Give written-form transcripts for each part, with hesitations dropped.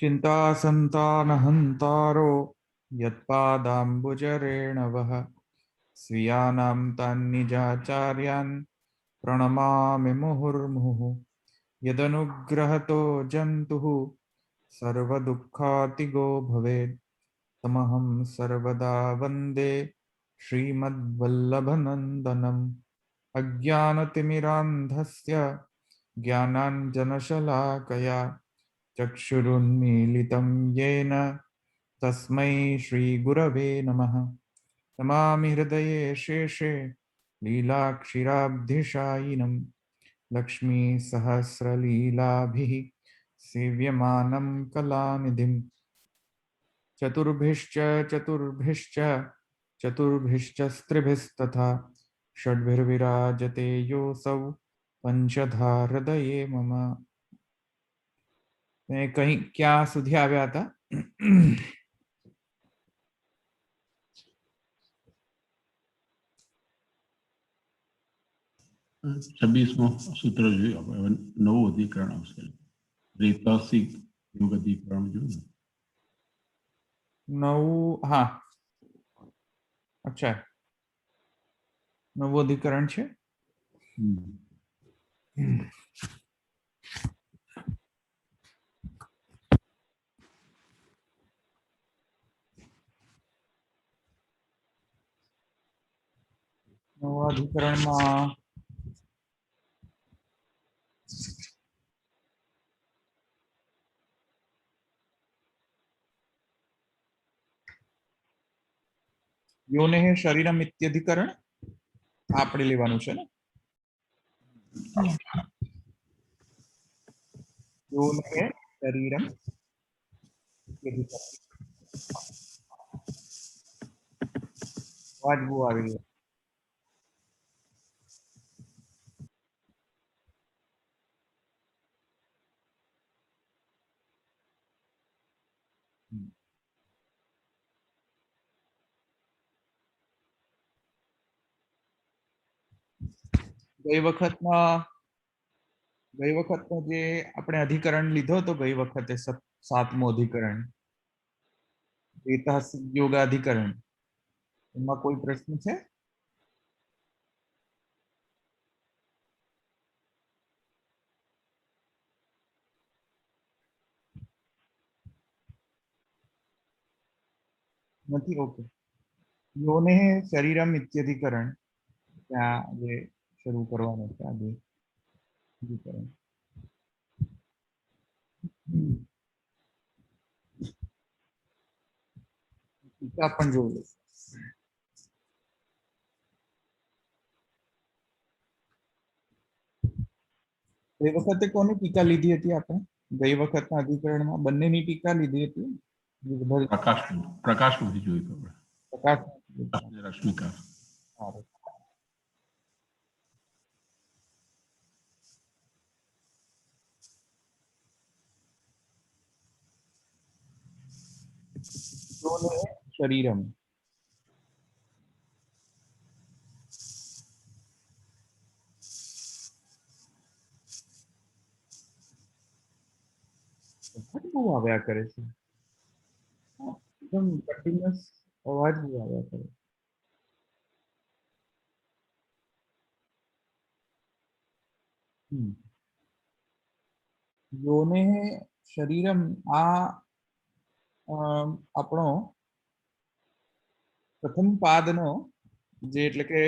चिन्तासन्तानहन्तारो यत्पादाम्बुजरेणवः स्वीयानां तान्निजाचार्यान् प्रणमामि मुहुर्मुहुः यदनुग्रहतो जन्तुः सर्वदुःखातिगो भवेत् तमहं सर्वदा वन्दे श्रीमद्वल्लभनन्दनम् अज्ञानतिमिरान्धस्य ज्ञानाञ्जनशलाकया चक्षुरुन्मीलितं येन तस्मै श्रीगुरवे नमः। नमामि हृदये शेषे लीलाक्षीराब्धिशायिनं लक्ष्मीसहस्रलीलाभिः सेव्यमानं कलानिधिं चतुर्भिश्च चतुर्भिश्च चतुर्भिश्च स्त्रिभिस्तथा षड्भिर्विराजते योऽसौ पंचधा हृदये मम। मैं कहीं क्या सुधी આવ્યા હતા? 26મો સૂત્ર જોયું આપણે. નવું અધિકરણ આવશે. રેતાસિક યોગ અધિકરણ જોયું. નવું, હા, અચ્છા, નવું અધિકરણ છે. નવા અધિકરણમાં યોને શરીરમ ઇત્યધિકરણ આપણે લેવાનું છે ને. યોને શરીરમ ઇત્યધિકરણ વાજબો આવી ગયો. ગઈ વખતનો જે આપણે અધિકરણ લીધો તો ગઈ વખતે 7મો અધિકરણ ऐतिहासिक योगाधिकरण, એમાં કોઈ પ્રશ્ન છે? નથી? ઓકે. યોને શરીરમ ઇત્યધિકરણ ત્યાં જે શરૂ કરવાનું છે આજે અધિકરણ. ટીકા પણ જોઈ લઈશું. ગઈ વખતે કોની ટીકા લીધી હતી આપણે? ગઈ વખતના અધિકરણમાં બંનેની ટીકા લીધી હતી. પ્રકાશમાંથી જોઈ ખબર. પ્રકાશ રશ્મિકા. શરીરમ બહુ આવ્યા કરે છે, એકદમ કન્ટિન્યુઅસ અવાજ બહુ આવ્યા કરે. યોને શરીરમ આ આપણો પ્રથમ પાદનો જે એટલે કે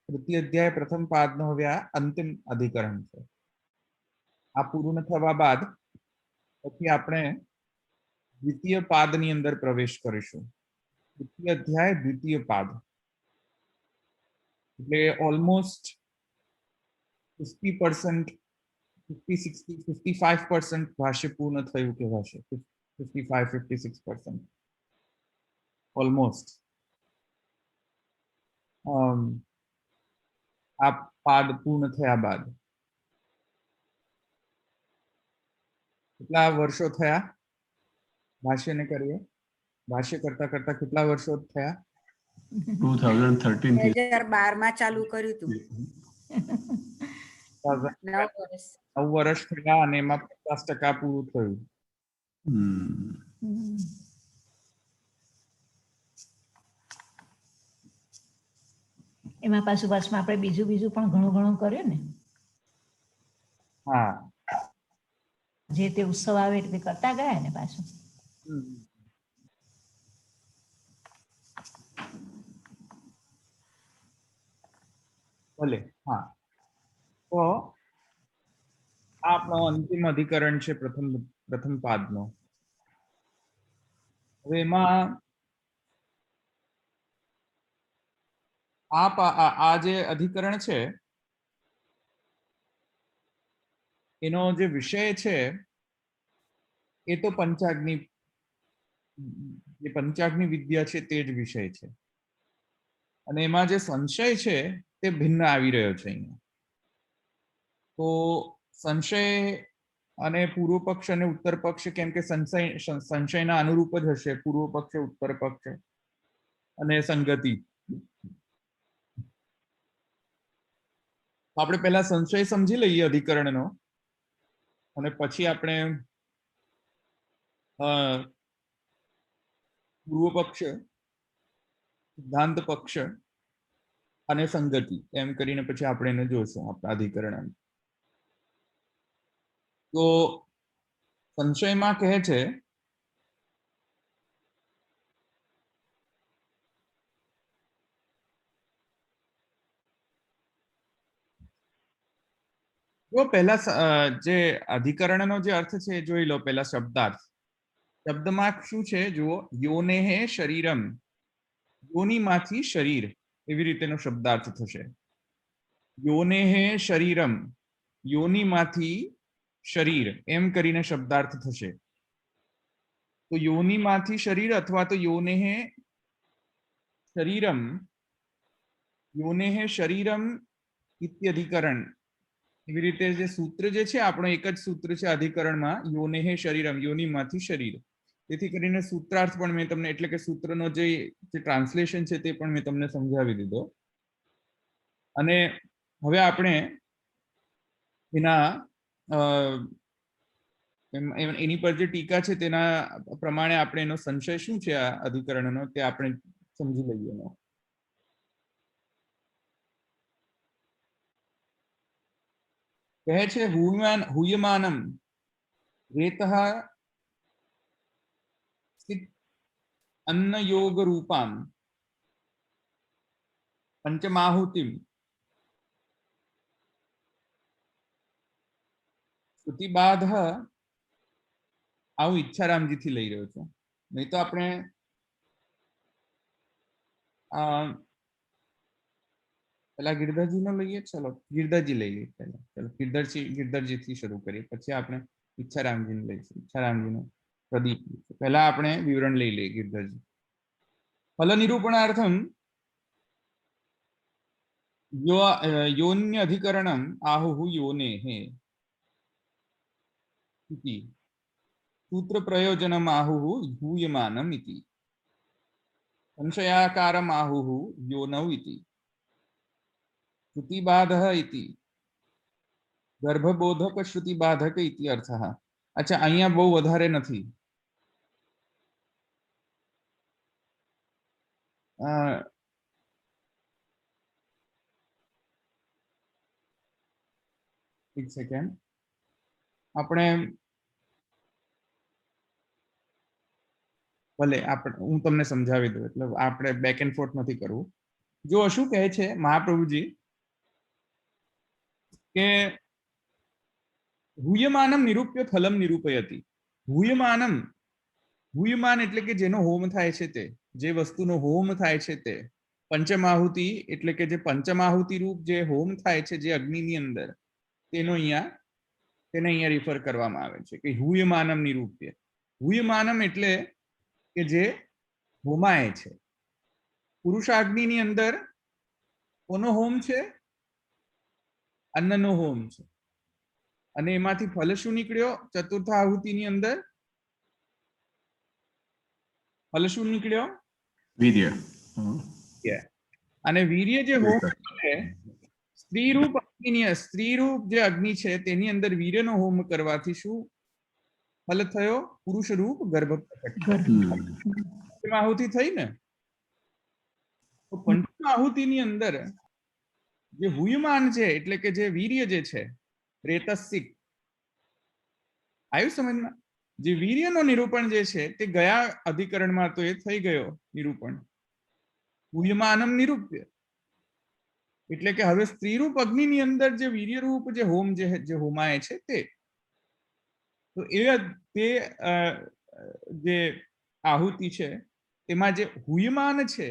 તૃતીય અધ્યાય પ્રથમ પાદનો હવે આ અંતિમ અધિકરણ છે. આ પૂર્ણ થવા બાદ પછી આપણે દ્વિતીય પાદની અંદર પ્રવેશ કરીશું. દ્વિતીય અધ્યાય દ્વિતીય પાદ એટલે ઓલમોસ્ટ 50%, 50, 60, 55% ભાષ્ય પૂર્ણ થયું કહેવાશે. 55, 56% ઓલમોસ્ટ. આ પાદ પૂર્ણ થયા બાદ કેટલા વર્ષો થયા ભાષ્યને કરીએ? ભાષ્ય કરતા કરતા કેટલા વર્ષો થયા? 2013 2012 ચાલુ કર્યું હતું. 9 વર્ષ થયા અને એમાં 50% પૂરું થયું. એમાં પાછું વર્ષમાં આપણે બીજું પણ ઘણું કર્યું ને, હા. જે તે ઉત્સવ આવે એટલે કરતા ગયા ને પાછું. ભલે. હા, તો આ આપણો અંતિમ અધિકરણ છે પ્રથમ પાદનો. હવે એમાં આ જે અધિકરણ છે એનો જે વિષય છે એ તો પંચાગ્નિ વિદ્યા છે તે જ વિષય છે, અને એમાં જે સંશય છે તે ભિન્ન આવી રહ્યો છે અહીંયા. તો સંશય અને પૂર્વ પક્ષ અને ઉત્તર પક્ષ, કેમ કે સંશયના અનુરૂપ જ હશે પૂર્વ પક્ષ, ઉત્તર પક્ષ અને સંગતિ. આપણે પહેલા સંશય સમજી લઈએ અધિકરણનો, અને પછી આપણે પૂર્વ પક્ષ, સિદ્ધાંત પક્ષ અને સંગતિ એમ કરીને પછી આપણે એને જોઈશું આપણા અધિકરણ. તો સંશયમાં કહે છે જો પહેલા જે અધિકરણનો જે અર્થ છે એ જોઈ લો. પહેલા શબ્દાર્થ. શબ્દમાં શું છે જુઓ, યોનેહે શરીરમ, યોનિમાંથી શરીર, એવી રીતેનો શબ્દાર્થ થશે. યોનેહે શરીરમ, યોનિમાંથી શરીર એમ કરીને શબ્દાર્થ થશે. તો યોનિમાંથી શરીર અથવા તો યોનેહે શરીરમ, યોનેહે શરીરમ ઇત્યધિકરણ, એવી રીતે જે સૂત્ર જે છે આપણો એક જ સૂત્ર છે અધિકરણમાં, યોનેહે શરીરમ, યોનિમાંથી શરીર. તેથી કરીને સૂત્રાર્થ પણ મેં તમને, એટલે કે સૂત્રનો જે ટ્રાન્સલેશન છે તે પણ મેં તમને સમજાવી દીધો. અને હવે આપણે એની પર જે ટીકા છે તેના પ્રમાણે આપણે એનો સંશય શું છે આ અધિકરણનો તે આપણે સમજી લઈએ. કહે છે હુયમાનમ રેતઃ અન્ન યોગ રૂપામ પંચમાહુતિમ શ્રુતિબાધ. આવું ઈચ્છારામજીથી લઈ રહ્યો છું, નહીં તો આપણે પેલા ગિરધરજી નો લઈએ. ચલો ગિરધરજી લઈ લઈએ પહેલા. ચલો ગિરધરજીથી શરૂ કરીએ, પછી આપણે ઈચ્છારામજીને લઈશું. ઈચ્છારામજીનું પ્રદીપ. પહેલા આપણે વિવરણ લઈ લઈએ ગિરધરજી. ફલ નિરૂપણાર્થમ યોન્ય અધિકરણમ આહુહુ યોનેહે ઇતિ સૂત્ર પ્રયોજનમ આહુહુ હૂયમાનમ ઇતિ સંશયાકારમ આહુહુ યોનૌ ઇતિ શ્રુતિબાધઃ ઇતિ ગર્ભબોધક શ્રુતિબાધક ઇતિ અર્થઃ. અચ્છા, અહીંયા બહુ વધારે નથી. એક સેકન્ડ, આપણે ભલે હું તમને સમજાવી દઉં, એટલે આપણે બેક એન્ડ ફોર્થ નથી કરવું. જો શું કહે છે મહાપ્રભુજી કે હુયમાનમ નિરૂપ્ય ફલમ નિરૂપયતિ. હુયમાનમ, હુયમાન એટલે કે જેનો હોમ થાય છે તે, જે વસ્તુનો હોમ થાય છે તે. પંચમાહુતિ એટલે કે જે પંચમાહુતિ રૂપ જે હોમ થાય છે જે અગ્નિની અંદર, તેને અહીંયા રિફર કરવામાં આવે છે કે હુયમાનમ નિરૂપ્ય. હુયમાનમ એટલે કે જે હોમાય છે. પુરુષાગ્નિની અંદર કોનો હોમ છે? અન્નનો હોમ છે. અને એમાંથી ફલ શું નીકળ્યો? ચતુર્થ આહુતિની અંદર ફલ શું નીકળ્યો? વીર્ય. અને વીર્ય જે હોમ છે, સ્ત્રીરૂપ જે અગ્નિ છે તેની અંદર વીર્યનો હોમ કરવાથી શું ફલ થયો પુરુષ રૂપ ગર્ભ પ્રકટ થયો. હમ. પંચમાહુતિ થઈ ને, તો પંચમાહુતિની અંદર જે હુયમાન છે એટલે કે જે વીર્ય જે છે રેતસિક, આવ્યું સમજમાં? જે વીર્યનો નિરૂપણ જે છે તે ગયા અધિકરણમાં તો એ થઈ ગયો નિરૂપણ, હુયમાનમ નિરૂપ્ય, એટલે કે હવે સ્ત્રીરૂપ અગ્નિની અંદર જે વીર્યરૂપ જે હોમ જે હોમાય છે તે, તો એ તે જે આહુતિ છે તેમાં જે હુયમાન છે,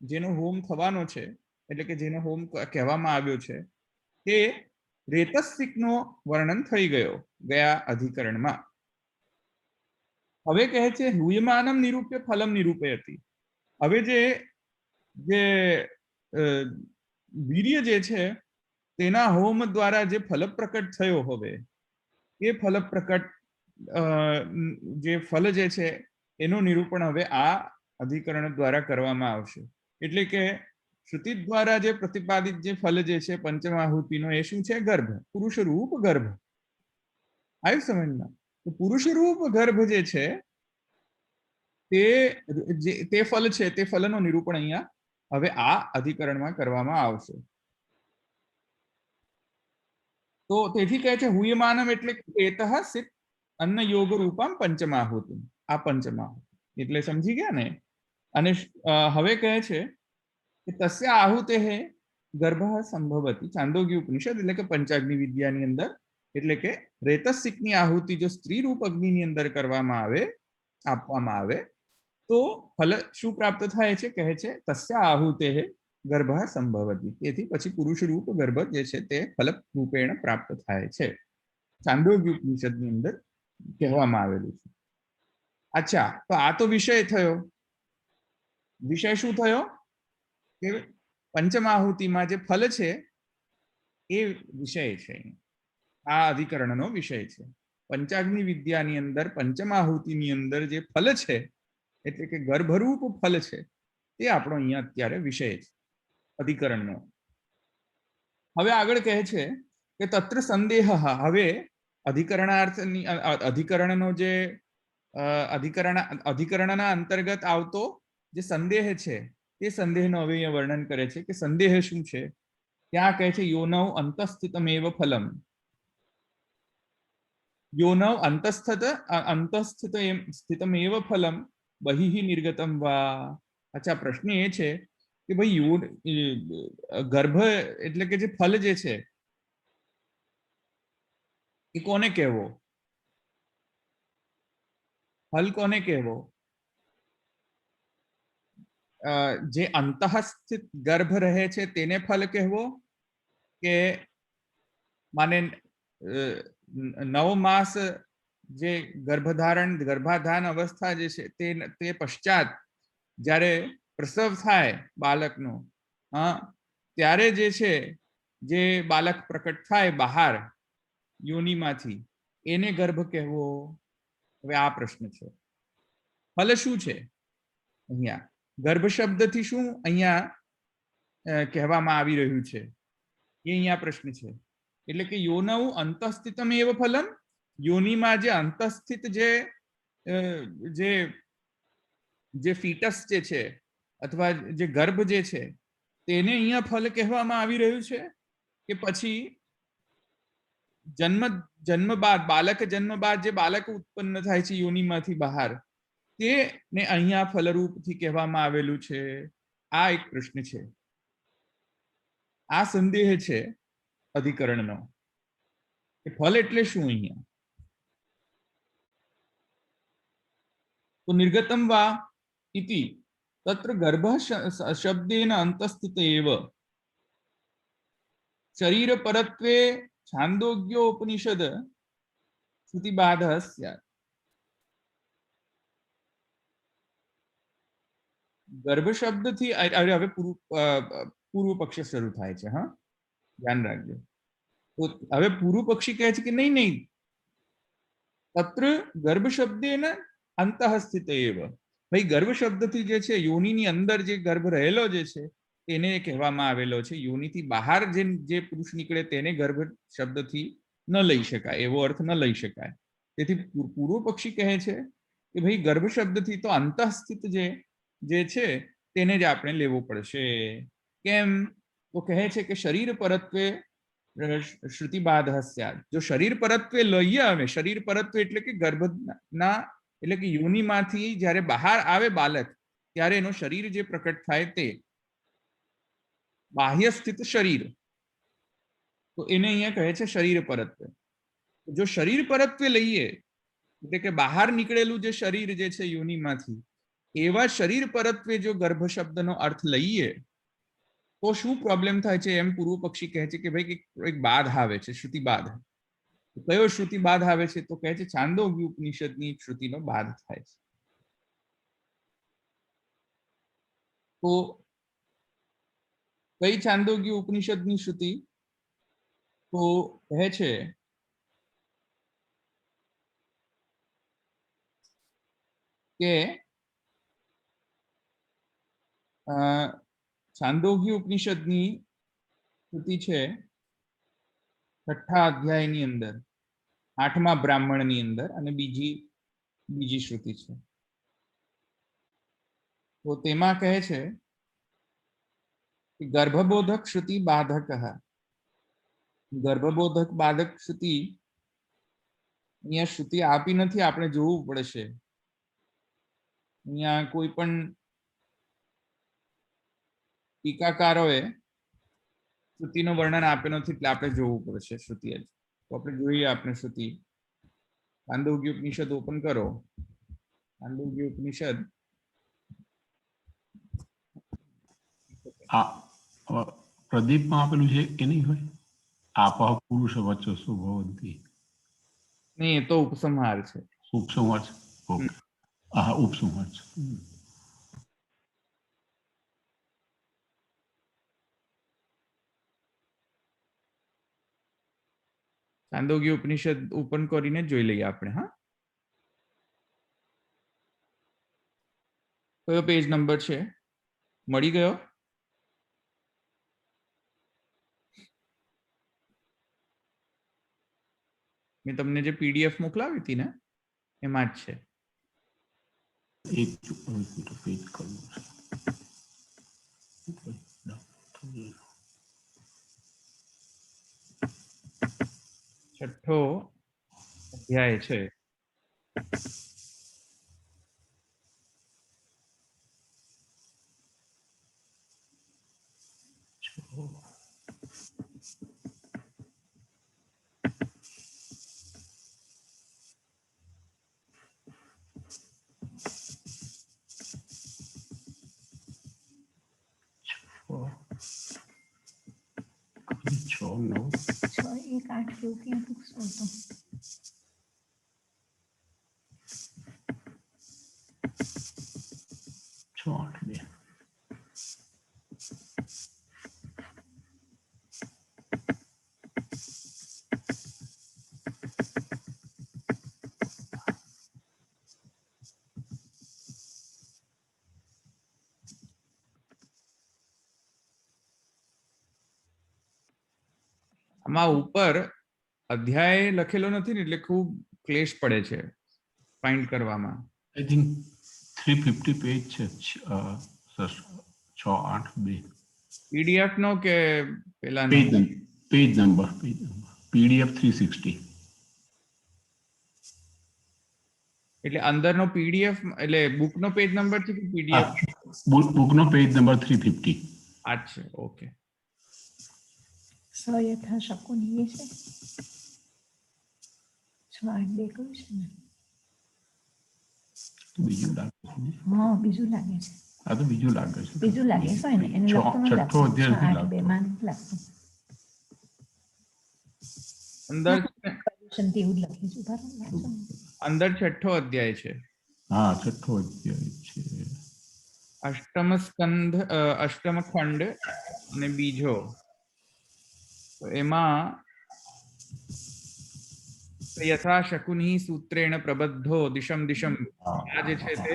જેનો હોમ થવાનો છે, એટલે કે જેનો હોમ કહેવામાં આવ્યો છે, તે રેતસિકનો વર્ણન થઈ ગયો ગયા અધિકરણમાં. હવે કહે છે હુયમાનમ નિરૂપ્ય ફલમ નિરૂપયતિ. હવે જે વીર્ય જે છે તેના હોમ દ્વારા જે ફલ પ્રકટ થયો, હવે એ ફલ પ્રકટ જે ફલ જે છે એનું નિરૂપણ હવે આ અધિકરણ દ્વારા કરવામાં આવશે. એટલે કે શ્રુતિ દ્વારા જે પ્રતિપાદિત જે ફલ જે છે પંચમાહુતિનો, એ શું છે? ગર્ભ, પુરુષ રૂપ ગર્ભ. આવ્યું સમજમાં? તો પુરુષ રૂપ ગર્ભ જે છે તે ફલ છે, તે ફલનો નિરૂપણ અહીંયા હવે આ અધિકરણમાં કરવામાં આવશે. તો તેથી કહે છે હુયમાનમ એટલે એતઃ સિત અન્ન યોગ રૂપમ પંચમાહુતિ. આ પંચમાહુતિ એટલે સમજી ગયા ને? અને હવે કહે છે કે તસ્ય આહુતે ગર્ભ સંભવતી. ચાંદોગ્ય ઉપનિષદ એટલે કે પંચાગ્નિ વિદ્યાની અંદર, એટલે કે રેતસિકની આહુતિ જો સ્ત્રી રૂપ અગ્નિની અંદર કરવામાં આવે, આપવામાં આવે, તો ફલ શું પ્રાપ્ત થાય છે? કહે છે તસ્ય આહુતે ગર્ભ સંભવતી. તેથી પછી પુરુષ રૂપ ગર્ભ જે છે તે ફલ રૂપેણ પ્રાપ્ત થાય છે. ચાંદોગ્ય ઉપનિષદની અંદર કહેવામાં આવેલું છે. અચ્છા, તો આ તો વિષય થયો. વિષય શું થયો? કે પંચમાહુતિમાં જે ફલ છે એ વિષય છે, આ અધિકરણનો વિષય છે. પંચાગ્નિ વિદ્યાની અંદર પંચમાહુતિની અંદર જે ફલ છે, એટલે કે ગર્ભરૂપ ફલ છે, તે આપણો અહીંયા અત્યારે વિષય છે અધિકરણનો. હવે આગળ કહે છે કે તત્ર સંદેહ. હવે અધિકરણાર્થની અધિકરણનો જે અધિકરણના અંતર્ગત આવતો જે સંદેહ છે, તે સંદેહનો હવે અહીંયા વર્ણન કરે છે કે સંદેહ શું છે. ત્યાં કહે છે યોનૌ અંતસ્થિતમેવ ફલમ. યોનૌ અંતસ્થિતમેવ ફલમ બહિઃ નિર્ગતમ વા. અચ્છા, પ્રશ્ન એ છે કે ભાઈ ગર્ભ એટલે કે જે ફલ જે છે એ કોને કહેવો? ફલ કોને કહેવો? જે અંતઃસ્થિત ગર્ભ રહે છે તેને ફલ કહેવો, કે માને 9 માસ જે ગર્ભાધાન અવસ્થા જે છે તે પશ્ચાત જ્યારે પ્રસવ થાય બાળકનો, ત્યારે જે છે જે બાળક પ્રકટ થાય બહાર યોનિમાંથી, એને ગર્ભ કહેવો? હવે આ પ્રશ્ન છે. ફલ શું છે અહીંયા? ગર્ભ શબ્દથી શું અહીંયા કહેવામાં આવી રહ્યું છે એ અહીંયા પ્રશ્ન છે. એટલે કે યોનૌ અંતઃસ્થિતમેવ ફલમ, યોનિમાં જે અંતઃસ્થિત જે ફીટસ જે છે અથવા જે ગર્ભ જે છે તેને અહીંયા ફલ કહેવામાં આવી રહ્યું છે, કે પછી જન્મ બાદ, બાળક જન્મ બાદ જે બાળક ઉત્પન્ન થાય છે યોનિમાંથી બહાર, તેને અહીંયા ફલરૂપથી કહેવામાં આવેલું છે? આ એક પ્રશ્ન છે. આ સંદેહ છે અધિકરણનો કે ફલ એટલે શું અહીંયા? તો નિર્ગતમ વા ઇતિ તત્ર ગર્ભ શબ્દેન અંતસ્થિત એવ શરીર પરત્વે છાંદોગ્યોપનિષદ શ્રુતિબાધઃ સ્યાत्. ગર્ભ શબ્દથી હવે પૂર્વ પક્ષ શરૂ થાય છે. હા, ધ્યાન રાખજો. તો હવે પૂર્વ પક્ષી કહે છે કે નહીં, તત્ર ગર્ભ શબ્દેન અંતઃસ્થિત એવ. ભાઈ ગર્ભ શબ્દથી જે છે યોનિની અંદર જે ગર્ભ રહેલો જે છે તેને કહેવામાં આવેલો છે. યોનિથી બહાર જે પુરુષ નીકળે તેને ગર્ભ શબ્દથી ન લઈ શકાય, એવો અર્થ ન લઈ શકાય. તેથી પૂર્વ પક્ષી કહે છે કે ભાઈ ગર્ભ શબ્દથી તો અંતઃસ્થિત જે છે તેને જ આપણે લેવો પડશે. કેમ? તો કહે છે કે શરીર પરત્વે શ્રુતિ બાધ સ્યાદ. જો શરીર પરત્વે લઈએ અમે, શરીર પરત્વે એટલે કે ગર્ભના એટલે કે યોનિમાંથી જ્યારે બહાર આવે બાલક ત્યારે એનો શરીર જે પ્રકટ થાય તે બાહ્ય સ્થિત શરીર, તો એને અહીંયા કહે છે શરીર પરત્વે. જો શરીર પરત્વે લઈએ એટલે કે બહાર નીકળેલું જે શરીર જે છે યોનિમાંથી, એવા શરીર પરત્વે જો ગર્ભ શબ્દનો અર્થ લઈએ તો શું પ્રોબ્લેમ થાય છે? એમ પૂર્વ પક્ષી કહે છે કે ભાઈ એક બાધ આવે છે, શ્રુતિ બાધ. કયો શ્રુતિ બાધ આવે છે? તો કહે છે છાંદોગ્ય ઉપનિષદની શ્રુતિનો બાધ થાય છે. તો કઈ છાંદોગ્ય ઉપનિષદની શ્રુતિ? તો કહે છે કે છાંદોગ્ય ઉપનિષદની શ્રુતિ છે 6થા અધ્યાયની અંદર 8મા બ્રાહ્મણની અંદર, અને બીજી શ્રુતિ છે. તો તેમાં કહે છે કે ગર્ભબોધક શ્રુતિ બાધક. ગર્ભબોધક બાધક શ્રુતિ અહીંયા શ્રુતિ આપી નથી, આપણે જોવું પડશે. અહીંયા કોઈ પણ ટીકાકારોએ શ્રુતિનું વર્ણન આપ્યું નથી, એટલે આપણે જોવું પડશે શ્રુતિ. તો આપણે જોઈએ આપણે શ્રુતિ. છાંદોગ્ય ઉપનિષદ ઓપન કરો. છાંદોગ્ય ઉપનિષદ પ્રદીપમાં આપેલું છે એ નહીં હોય? આપઃ પુરુષ વચસો ભવંતી. નહીં, એ તો ઉપસંહાર છે. ઉપસંહાર છે. ઓકે, હા ઉપસંહાર છે. છાંદોગ્ય ઉપનિષદ ઓપન કરીને જોઈ લઈએ આપણે. હા, કયો પેજ નંબર છે? મળી ગયો? મેં તમને જે પીડીએફ મોકલાવી હતી ને એમાં જ છે. એક પેજ કરવું છે. 6થો અધ્યાય છે. છ એક આઠ કેવું ક્યાં પૂછશો તો આમાં ઉપર અધ્યાય લખેલો નથી ને એટલે ખૂબ ક્લેશ પડે છે ફાઇન્ડ કરવામાં. આઈ થિંક 350 પેજ છે. 682 પીડીએફ નો કે પેલા પેજ નંબર પીડીએફ 360. એટલે અંદરનો પીડીએફ એટલે બુક નો પેજ નંબર છે કે પીડીએફ? બુક નો પેજ નંબર 350. અચ્છા, ઓકે. સયથા શકુની એ છે 682 કયું છે ને? બીજું લાગે છે. હા, બીજું લાગે છે. આ તો બીજું લાગે છે. બીજું લાગે છે ને એને લખતું નથી છઠ્ઠો લાગતું. અધ્યાય નથી 682 માં નથી લાગતું. અંદર પર્યુષણ એવું જ લખ્યું છે. બરાબર વાંચો ને. અંદર 6થો અધ્યાય છે. હા, છઠ્ઠો અધ્યાય છે. અષ્ટમ સ્કંધ અષ્ટમ ખંડ અને બીજો. તો એમાં યથા શકુની સૂત્રેણ પ્રબદ્ધો દિશમ દિશમ આ જે છે તે.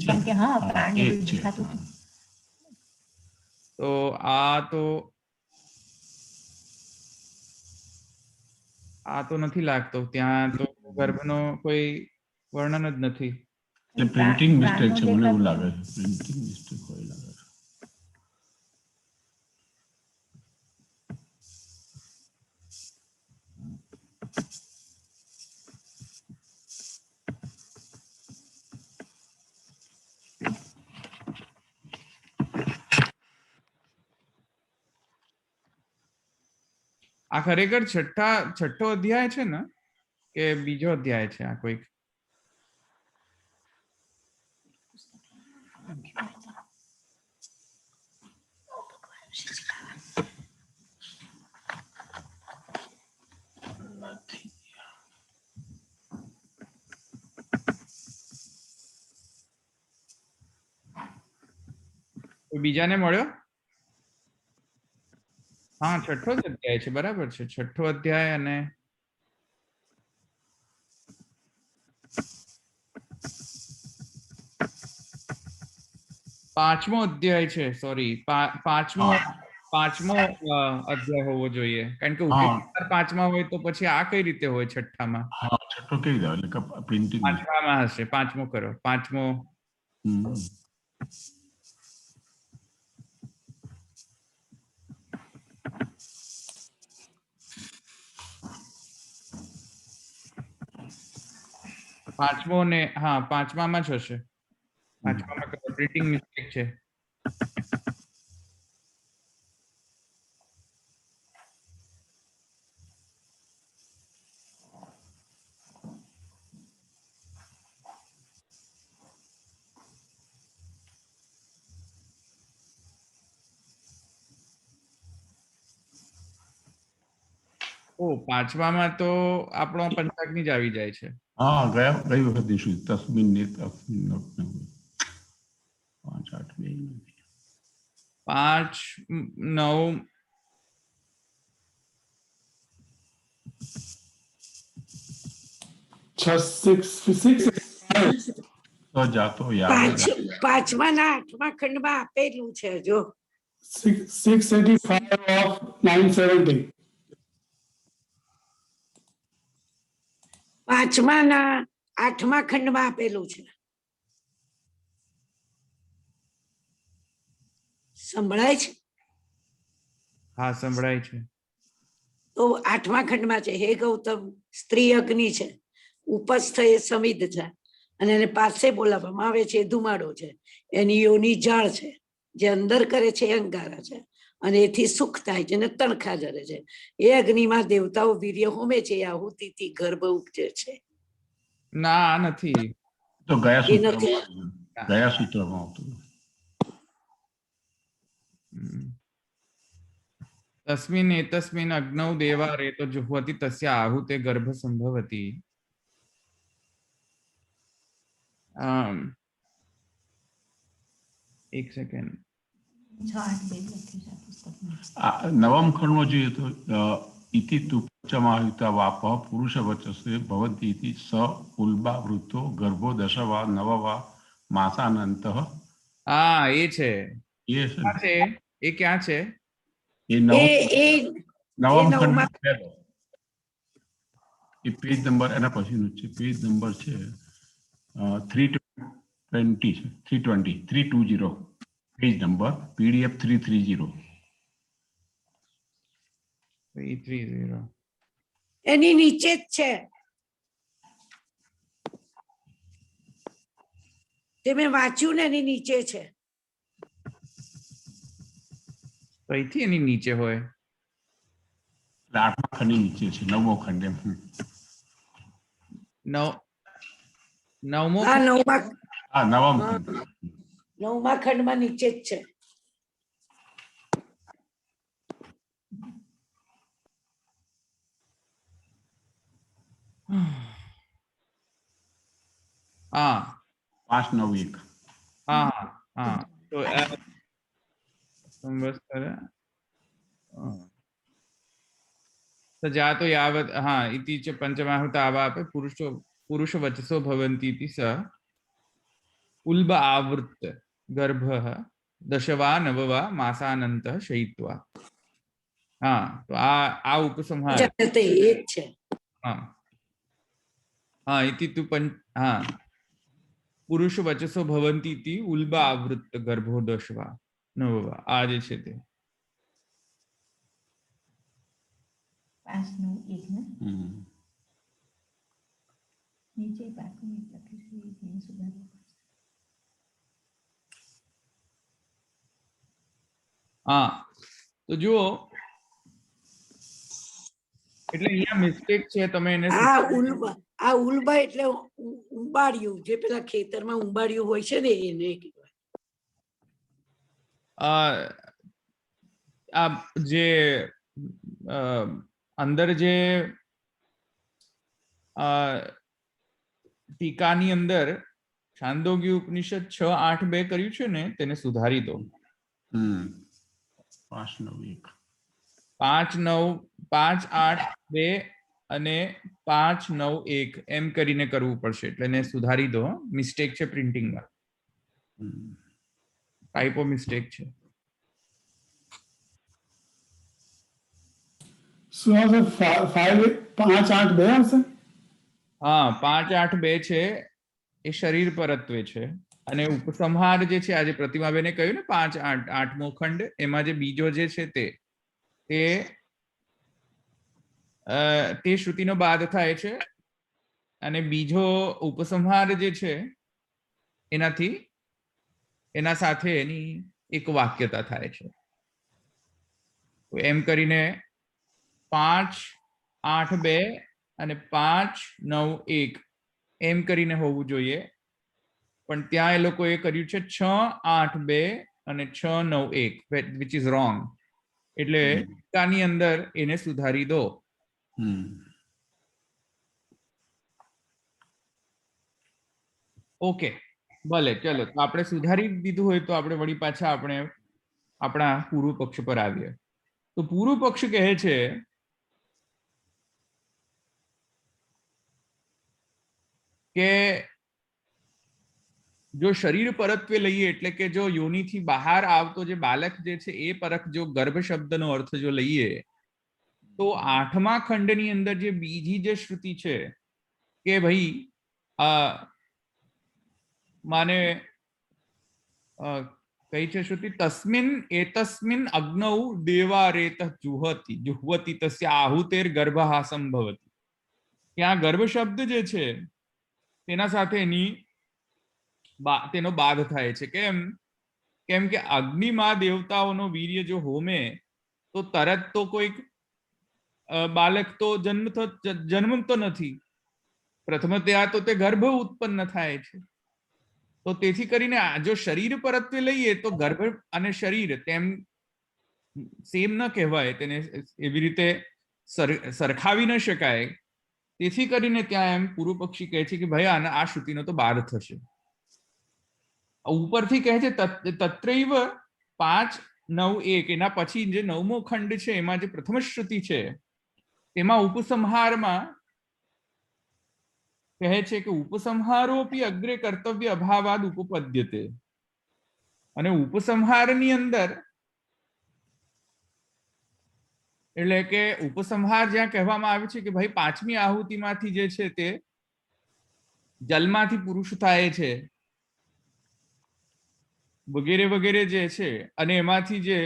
કેમ કે હા પ્રાણી દેખાતું હતું. તો આ તો નથી લાગતો ત્યાં. તો ગર્ભનો કોઈ વર્ણન જ નથી. એટલે પ્રિન્ટિંગ મિસ્ટેક છે, મને એવું દેખાતું લાગે છે. પ્રિન્ટિંગ મિસ્ટેક હોય લાગે છે. આ ખરેખર છઠ્ઠો અધ્યાય છે ને કે બીજો અધ્યાય છે આ કોઈક? કોઈ બીજાને મળ્યો? હા, છઠ્ઠો જ અધ્યાય છે, બરાબર છે. છઠ્ઠો અધ્યાય અને પાંચમો અધ્યાય છે. સોરી, પાંચમો અધ્યાય હોવો જોઈએ, કારણ કે ઉપેક્ષા પાંચમા હોય તો પછી આ કઈ રીતે હોય છઠ્ઠામાં? હા, છઠ્ઠો કેવી રીતે એટલે કે પ્રિન્ટિંગ પાંચમામાં હશે. પાંચમો કરો. પાંચમો ને હા, પાંચમામાં જ હશે. પાંચમામાં કરો. પ્રિન્ટિંગ મિસ્ટેક છે. ઓ, પાંચમામાં તો આપણો પંચાગ્નિ જ આવી જાય છે. હા, ગઈ વખત શું તસ્મિન ને તસ્મિન 5, 8 બે નથી. 5, 9 તો જાતો યાદ પાંચમાના આઠમા ખંડમાં આપેલું છે જો 685 of 970. પાંચમાના આઠમા ખંડમાં આપેલું છે. સંભળાય છે? હા, સંભળાય છે. તો આઠમા ખંડમાં છે, હે ગૌતમ, સ્ત્રી અગ્નિ છે, ઉપસ્થ એ સમિધ છે, અને એને પાસે બોલાવવામાં આવે છે, એ ધુમાડો છે, એની યોની જાળ છે, જે અંદર કરે છે એ અંગારા છે, અને એથી સુખ થાય છે અને તણખા જરે છે. એ અગ્નિમાં દેવતાઓ વીર્ય હોમે છે, એ આહુતિથી ગર્ભ ઉપજે છે. ના, નથી. તો ગયા એ નથી. સૂત્રમાં આવતું. તસ્મિન એતસ્મિન અગ્નૌ દેવા રેતો જુહ્વતિ તસ્ય આહુતે ગર્ભ સંભવતી. એક સેકન્ડ. નવમ ખંડમાં જોઈએ તો ઇતિ તુચ્ચમાહિતા વાપ પુરુષ વચસે ભવતી ઇતિ સ ઉલ્બા વૃત્તો ગર્ભો દશવા નવવા માસાનંત. હા, એ છે. એ છે. એ ક્યાં છે? એ નવમ ખંડ એ પેજ નંબર એના પછીનું છે. પેજ નંબર છે 320 છે. 320 પેજ નંબર PDF 330. 330. એની નીચે જ છે. તે મેં વાંચ્યું ને, એની નીચે છે. કઈથી એની નીચે હોય? આઠમા ખંડની નીચે છે. નવમો ખંડ એમ. નવમો હા, નવમ નવમા ખંડ. ખંડમાં નીચે જ છે. હા, 591. હા, હા. તો જાતો યાવત, હા, ઇતિ ચ પંચમાહુતા આવાપે પુરુષ વચસો ભવન્તિ ઇતિ સ ઉલ્બ આવૃત્ત ગર્ભ દશવા નવવા માસાનંત શયિત્વા. હા, તો આ ઉપસંહાર. એ જ છે. હા, હા ઇતિ તુ હા પુરુષ વચસો ભવંતી ઇતિ ઉલ્બા આવૃત્ત ગર્ભો દશવા નવવા આ જે છે તે 5, 9, 1 ને હમ. નીચે પાકું લખીશું એને સુધારવું પડશે. હા તો જુઓ એટલે અહીંયા મિસ્ટેક છે તમે એને આ ઉલબા એટલે ઉંબાડિયું, જે પેલા ખેતરમાં ઉંબાડિયું હોય છે ને એને કહેવાય. આ જે અંદર જે ટીકાની અંદર છાંદોગ્ય ઉપનિષદ 6:8:2 કર્યું છે ને તેને સુધારી દો. 5, 9, 1. 5, 9, 5, 8, 2 અને 5, 9, 1 એમ કરીને કરવું પડશે. એટલે એને સુધારી દો. મિસ્ટેક છે પ્રિન્ટિંગમાં, ટાઈપો મિસ્ટેક છે. શું આવશે? 5, 8, 2 આવશે? હા 5, 8, 2 છે એ શરીર પરત્વે છે અને ઉપસંહાર જે છે આજે પ્રતિમાબેને કહ્યું ને 5, 8 8મો ખંડ એમાં જે બીજો જે છે તે શ્રુતિનો બાદ થાય છે અને બીજો ઉપસંહાર જે છે એના સાથે એની એક વાક્યતા થાય છે. એમ કરીને 5, 8, 2 અને 5, 9, 1 એમ કરીને હોવું જોઈએ, પણ ત્યાં એ લોકોએ કર્યું છે 6, 8, 2 અને 6, 9, 1 વિચ ઇઝ રોંગ. એટલે ટીકાની અંદર એને સુધારી દો. ઓકે ભલે ચલો, તો આપણે સુધારી દીધું હોય તો આપણે વળી પાછા આપણે આપણા પૂર્વ પક્ષ પર આવીએ. તો પૂર્વ પક્ષ કહે છે કે જો શરીર પરત્વે લઈએ એટલે કે જો યોનિથી બહાર આવતો જે બાલક જે છે એ પરખ જો ગર્ભ શબ્દનો અર્થ જો લઈએ તો 8મા ખંડની અંદર જે બીજી જે શ્રુતિ છે કે ભાઈ માને કઈ છે શ્રુતિ? તસ્મિન એતસ્મિન અગ્નૌ દેવા રેત જુહ્વતી તસ્ય આહુતેર ગર્ભા સંભવતી. ત્યાં ગર્ભ શબ્દ જે છે તેના સાથે તેનો બાદ થાય છે. કેમ કે અગ્નિમાં દેવતાઓનો વીર્ય જો હોમે તો તરત તો કોઈક બાલક તો જન્મતો નથી. પ્રથમતયા તો તે ગર્ભ ઉત્પન્ન થાય છે. તો તેથી કરીને જો શરીર પરત્વે લઈએ તો ગર્ભ અને શરીર તેમ સેમ ન કહેવાય, તેને એવી રીતે સરખાવી ન શકાય. તેથી કરીને ત્યાં એમ પૂર્વ પક્ષી કહે છે કે ભાઈ આ શ્રુતિનો તો બાદ થશે. ઉપરથી કહે છે તત્રૈવ 5, 9, 1 એના પછી જે 9મો ખંડ છે એમાં જે પ્રથમ શ્રુતિ છે તેમાં ઉપસંહારમાં કહે છે કે ઉપસંહારોપી અગ્રે કર્તવ્ય અભાવાદ ઉપપદ્યતે. અને ઉપસંહારની અંદર એટલે કે ઉપસંહાર જ્યાં કહેવામાં આવે છે કે ભાઈ 5મી આહુતિમાંથી જે છે તે જલમાંથી પુરુષ થાય છે વગેરે વગેરે જે છે, અને એમાંથી જે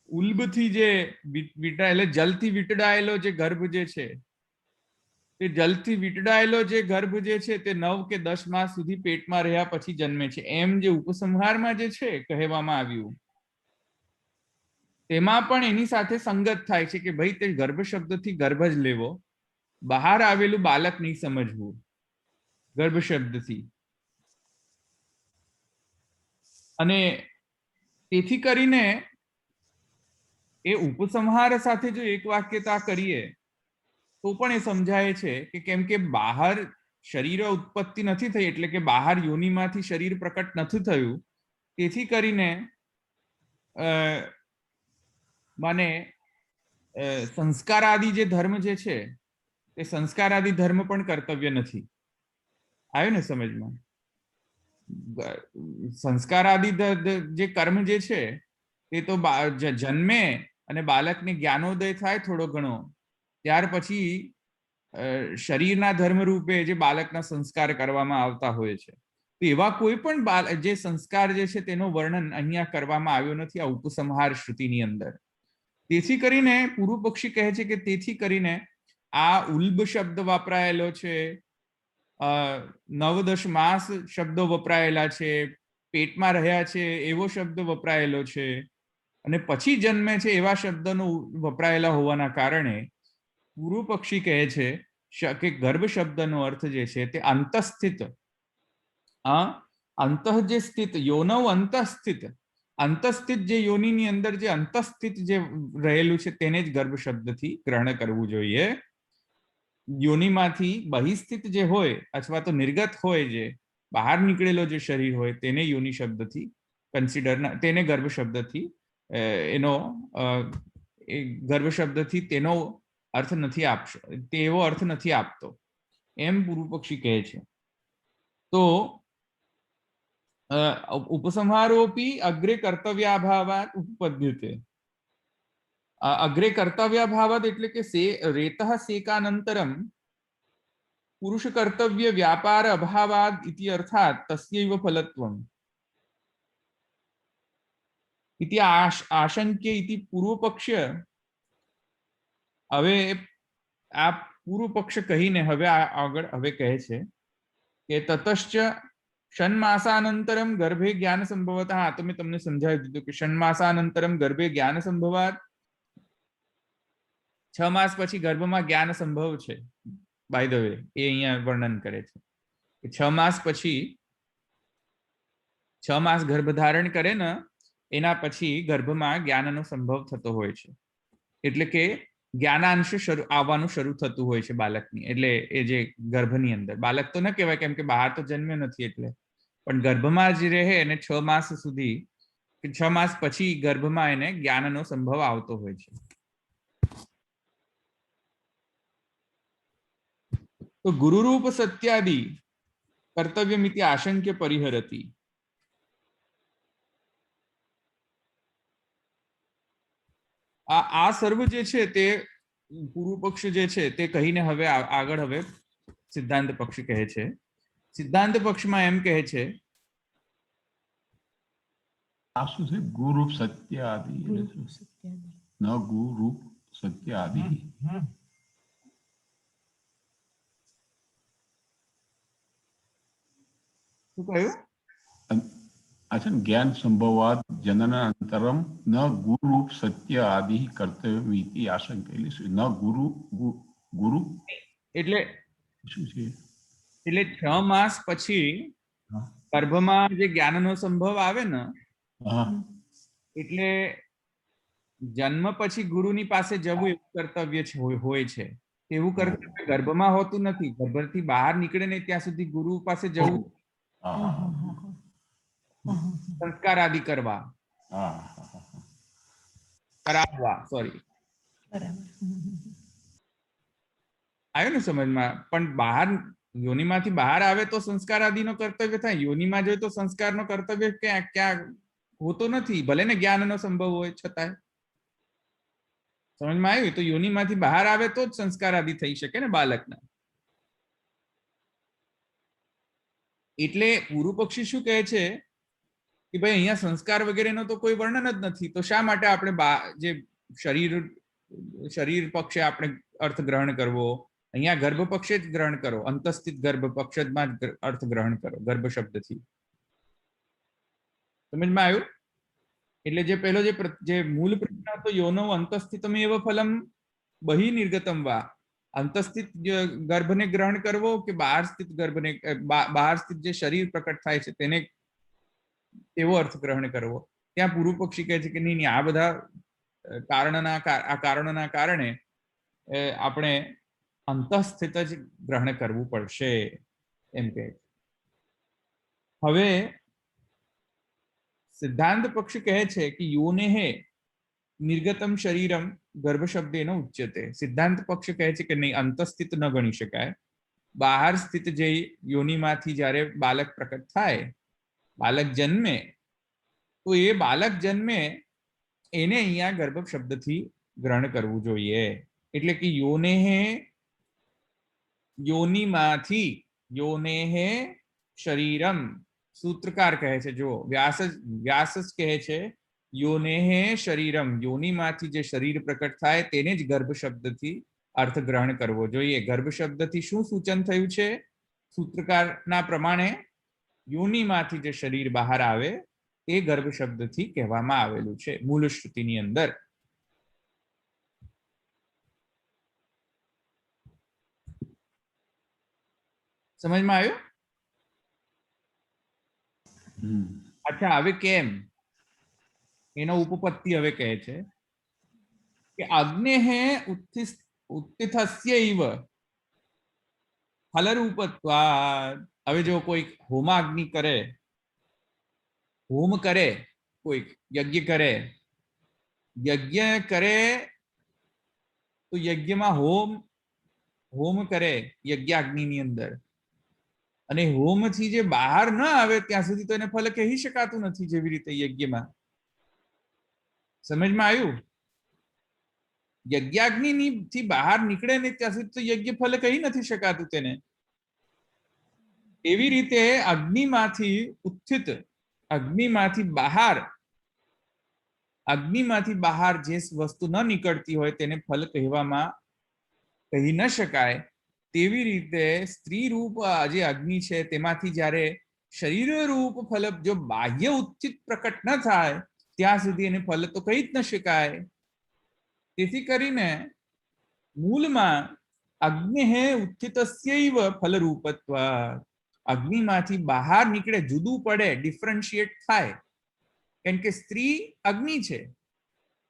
ઉલ્બથી જે વીંટાયેલો જલથી વીંટળાયેલો જે ગર્ભ જે છે તે જલથી વીંટળાયેલો જે ગર્ભ જે છે તે 9 કે 10 માસ સુધી પેટમાં રહ્યા પછી જન્મે છે. એમ જે ઉપસંહારમાં જે છે કહેવામાં આવ્યું તેમાં પણ એની સાથે સંગત થાય છે કે ભાઈ તે ગર્ભ શબ્દથી ગર્ભ જ લેવો, બહાર આવેલું બાલક નહીં સમજવું ગર્ભ શબ્દથી. અને તેથી કરીને એ ઉપસંહાર સાથે જો એક વાક્યતા કરીએ તો પણ એ સમજાય છે કે કેમ કે બહાર શરીર ઉત્પત્તિ નથી થઈ, એટલે કે બહાર યોનિમાંથી શરીર પ્રકટ નથી થયું. તેથી કરીને માને સંસ્કારાદિ જે ધર્મ જે છે તે સંસ્કારાદિ ધર્મ પણ કર્તવ્ય નથી. આવ્યું ને સમજમાં? સંસ્કારાદિ જે કર્મ જે છે તે તો જન્મે અને બાળકને જ્ઞાનોદય થાય થોડો ઘણો, ત્યાર પછી શરીરના ધર્મ રૂપે જે બાળકના સંસ્કાર કરવામાં આવતા હોય છે, તો એવા કોઈ પણ જે સંસ્કાર જે છે તેનો વર્ણન અહીંયા કરવામાં આવ્યો નથી આ ઉપસંહાર શ્રુતિની અંદર. તેથી કરીને પૂર્વ પક્ષી કહે છે કે તેથી કરીને આ ઉલ્બ શબ્દ વાપરાયેલો છે, 9-10 માસ શબ્દો વપરાયેલા છે, પેટમાં રહ્યા છે એવો શબ્દ વપરાયેલો છે, અને પછી જન્મે છે એવા શબ્દનો વપરાયેલા હોવાના કારણે પૂર્વ પક્ષી કહે છે કે ગર્ભ શબ્દનો અર્થ જે છે તે અંતસ્થિત, અંતઃ જે સ્થિત, યોનવ અંતસ્થિત, અંતસ્થિત જે યોનિની અંદર જે અંતસ્થિત જે રહેલું છે તેને જ ગર્ભ શબ્દથી ગ્રહણ કરવું જોઈએ. યોનિમાંથી બહિસ્થિત જે હોય અથવા તો નિર્ગત હોય, જે બહાર નીકળેલો જે શરીર હોય તેને યોનિ શબ્દથી કન્સિડર, તેને ગર્ભ શબ્દથી એનો ગર્ભ શબ્દથી તેનો અર્થ નથી આપશો, તેવો અર્થ નથી આપતો એમ પૂર્વ પક્ષી કહે છે. તો ઉપસંહારોપી અગ્રે કર્તવ્યાભાવાત ઉપપદ્યતે. અગ્રે કર્તવ્યાભાવાત એટલે કે રેતઃ સેકાનંતરમ પુરુષ કર્તવ્ય વ્યાપાર અભાવાદ ઇતિ અર્થાત તસ્યૈવ ફલત્વમ ઇતિ આશંક્ય ઇતિ પૂર્વ પક્ષ. હવે આ પૂર્વ પક્ષ કહીને હવે આગળ હવે કહે છે કે તતશ્ચ ષણમાસાનંતરમ ગર્ભે જ્ઞાન સંભવત. હા, તો મેં તમને સમજાવી દીધું કે ષણમાસાનંતરમ ગર્ભે જ્ઞાન સંભવાત, 6 માસ પછી ગર્ભમાં જ્ઞાન સંભવ છે. બાય ધ વે એ અહીંયા વર્ણન કરે છે કે 6 માસ પછી, 6 માસ ગર્ભ ધારણ કરે ને એના પછી ગર્ભમાં જ્ઞાનનો સંભવ થતો હોય છે. એટલે કે જ્ઞાનાંશ આવવાનું શરૂ થતું હોય છે બાળકની, એટલે એ જે ગર્ભની અંદર, બાળક તો ન કહેવાય કેમ કે બહાર તો જન્મ્યો નથી એટલે, પણ ગર્ભમાં જ રહે અને 6 માસ સુધી, 6 માસ પછી ગર્ભમાં એને જ્ઞાનનો સંભવ આવતો હોય છે. તો ગુરુરૂપ સત્યાદિ કર્તવ્યમિતિ આશંક્ય પરિહરતી. આ સર્વ જે છે તે પૂર્વ પક્ષ જે છે તે કહીને હવે આગળ હવે સિદ્ધાંત પક્ષ કહે છે. સિદ્ધાંત પક્ષમાં એમ કહે છે આ શું છે? ગુરુરૂપ સત્ય આદિ, ન ગુરુરૂપ સત્ય આદિ. શું કહ્યું? अच्छा, ज्ञान संभवात जननांतरम न गुरुरूप सत्य आदि कर्तव्यमिति आशंकेली. न गुरु गुरु એટલે શું છે? એટલે 6 માસ પછી ગર્ભમાં જે જ્ઞાનનો સંભવ આવે ને, એટલે જન્મ પછી ગુરુની પાસે જવું એવું કર્તવ્ય હોય છે. એવું કર્તવ્ય ગર્ભમાં હોતું નથી. ગર્ભથી બહાર નીકળે ને ત્યાં સુધી ગુરુ પાસે જવું, સંસ્કાર આદિ કરવા, કરાવવા, સોરી, આવ્યું ને સમજમાં? પણ બહાર યોનિમાંથી બહાર આવે તો સંસ્કાર આદિનો કર્તવ્ય થાય. યોનિમાં જોઈએ તો સંસ્કારનો કર્તવ્ય ક્યાં હોતો નથી, ભલે ને જ્ઞાનનો સંભવ હોય છતાંય. સમજમાં આવ્યું? તો યોનિમાંથી બહાર આવે તો જ સંસ્કાર આદિ થઈ શકે ને બાળકના. એટલે પૂર્વ પક્ષી શું કહે છે કે ભાઈ અહીંયા સંસ્કાર વગેરેનો તો કોઈ વર્ણન જ નથી, તો શા માટે આપણે જે શરીર પક્ષે આપણે અર્થ ગ્રહણ કરવો? અહીંયા ગર્ભ પક્ષે જ ગ્રહણ કરો, અંતસ્થિત ગર્ભ પક્ષમાં જ અર્થ ગ્રહણ કરો ગર્ભ શબ્દથી. સમજમાં આવ્યું? એટલે જે પહેલો જે મૂળ પ્રશ્ન હતો, યોનો અંતસ્થિતમ એવ ફલમ બહિ નિર્ગતમ વા, અંતસ્થિત ગર્ભને ગ્રહણ કરવો કે બહાર સ્થિત ગર્ભને, બહાર સ્થિત જે શરીર પ્રકટ થાય છે તેને એવો અર્થ ગ્રહણ કરવો? ત્યાં પૂર્વ પક્ષી કહે છે કે નહીં, આ બધા કારણોના કારણે આપણે અંતઃસ્થિત જ ગ્રહણ કરવું પડશે એમ કહે. હવે સિદ્ધાંત પક્ષ કહે છે કે યોનેહે નિર્ગતમ શરીરમ ગર્ભ શબ્દેન ઉચ્યતે. સિદ્ધાંત પક્ષ કહે છે કે નહીં, અંતઃસ્થિત ન ગણી શકાય. બહાર સ્થિત જે યોનિમાંથી જ્યારે બાળક પ્રકટ થાય, બાળક જન્મે, તો એ બાળક જન્મે એને અહીંયા ગર્ભ શબ્દથી ગ્રહણ કરવું જોઈએ. એટલે કે યોનેહે યોનિમાંથી યોનેહ શરીરમ સૂત્રકાર કહે છે, જો વ્યાસ જ કહે છે યોનેહ શરીરમ, યોનિમાંથી જે શરીર પ્રકટ થાય તેને જ ગર્ભ શબ્દથી અર્થ ગ્રહણ કરવો જોઈએ. ગર્ભ શબ્દથી શું સૂચન થયું છે? સૂત્રકારના પ્રમાણે યોનિમાંથી જે શરીર બહાર આવે એ ગર્ભ શબ્દથી કહેવામાં આવેલું છે મૂળ શ્રુતિની અંદર. સમજમાં આવ્યું? અચ્છા, હવે કેમ એનો ઉપપત્તિ હવે કહે છે કે અગ્નેહ ઉત્થિતસ્યૈવ ફલરૂપત્વાદ. હવે જો કોઈ હોમાગ્નિ કરે, હોમ કરે, કોઈ યજ્ઞ કરે, તો યજ્ઞમાં હોમ કરે યજ્ઞાગ્નિની અંદર, અને હોમથી જે બહાર ન આવે ત્યાં સુધી તો એને ફલ કહી શકાતું નથી. જેવી રીતે યજ્ઞમાં, સમજમાં આવ્યું? યજ્ઞાગ્નિ થી બહાર નીકળે ને ત્યાં સુધી તો યજ્ઞ ફલ કહી નથી શકાતું તેને. એવી રીતે અગ્નિમાંથી ઉત્થિત, અગ્નિમાંથી બહાર જે વસ્તુ ન નીકળતી હોય તેને ફલ કહી ન શકાય. તેવી રીતે સ્ત્રી રૂપ જે અગ્નિ છે તેમાંથી જ્યારે શરીર રૂપ ફલ જો બાહ્ય ઉત્થિત પ્રકટ ન થાય ત્યાં સુધી એને ફલ તો કહી જ ન શકાય. તેથી કરીને મૂળમાં અગ્નિ ઉત્થિતસ્યૈવ ફલરૂપત્વ, અગ્નિમાંથી બહાર નીકળે, જુદું પડે, ડિફરન્શિએટ થાય. કેમ કે સ્ત્રી અગ્નિ છે,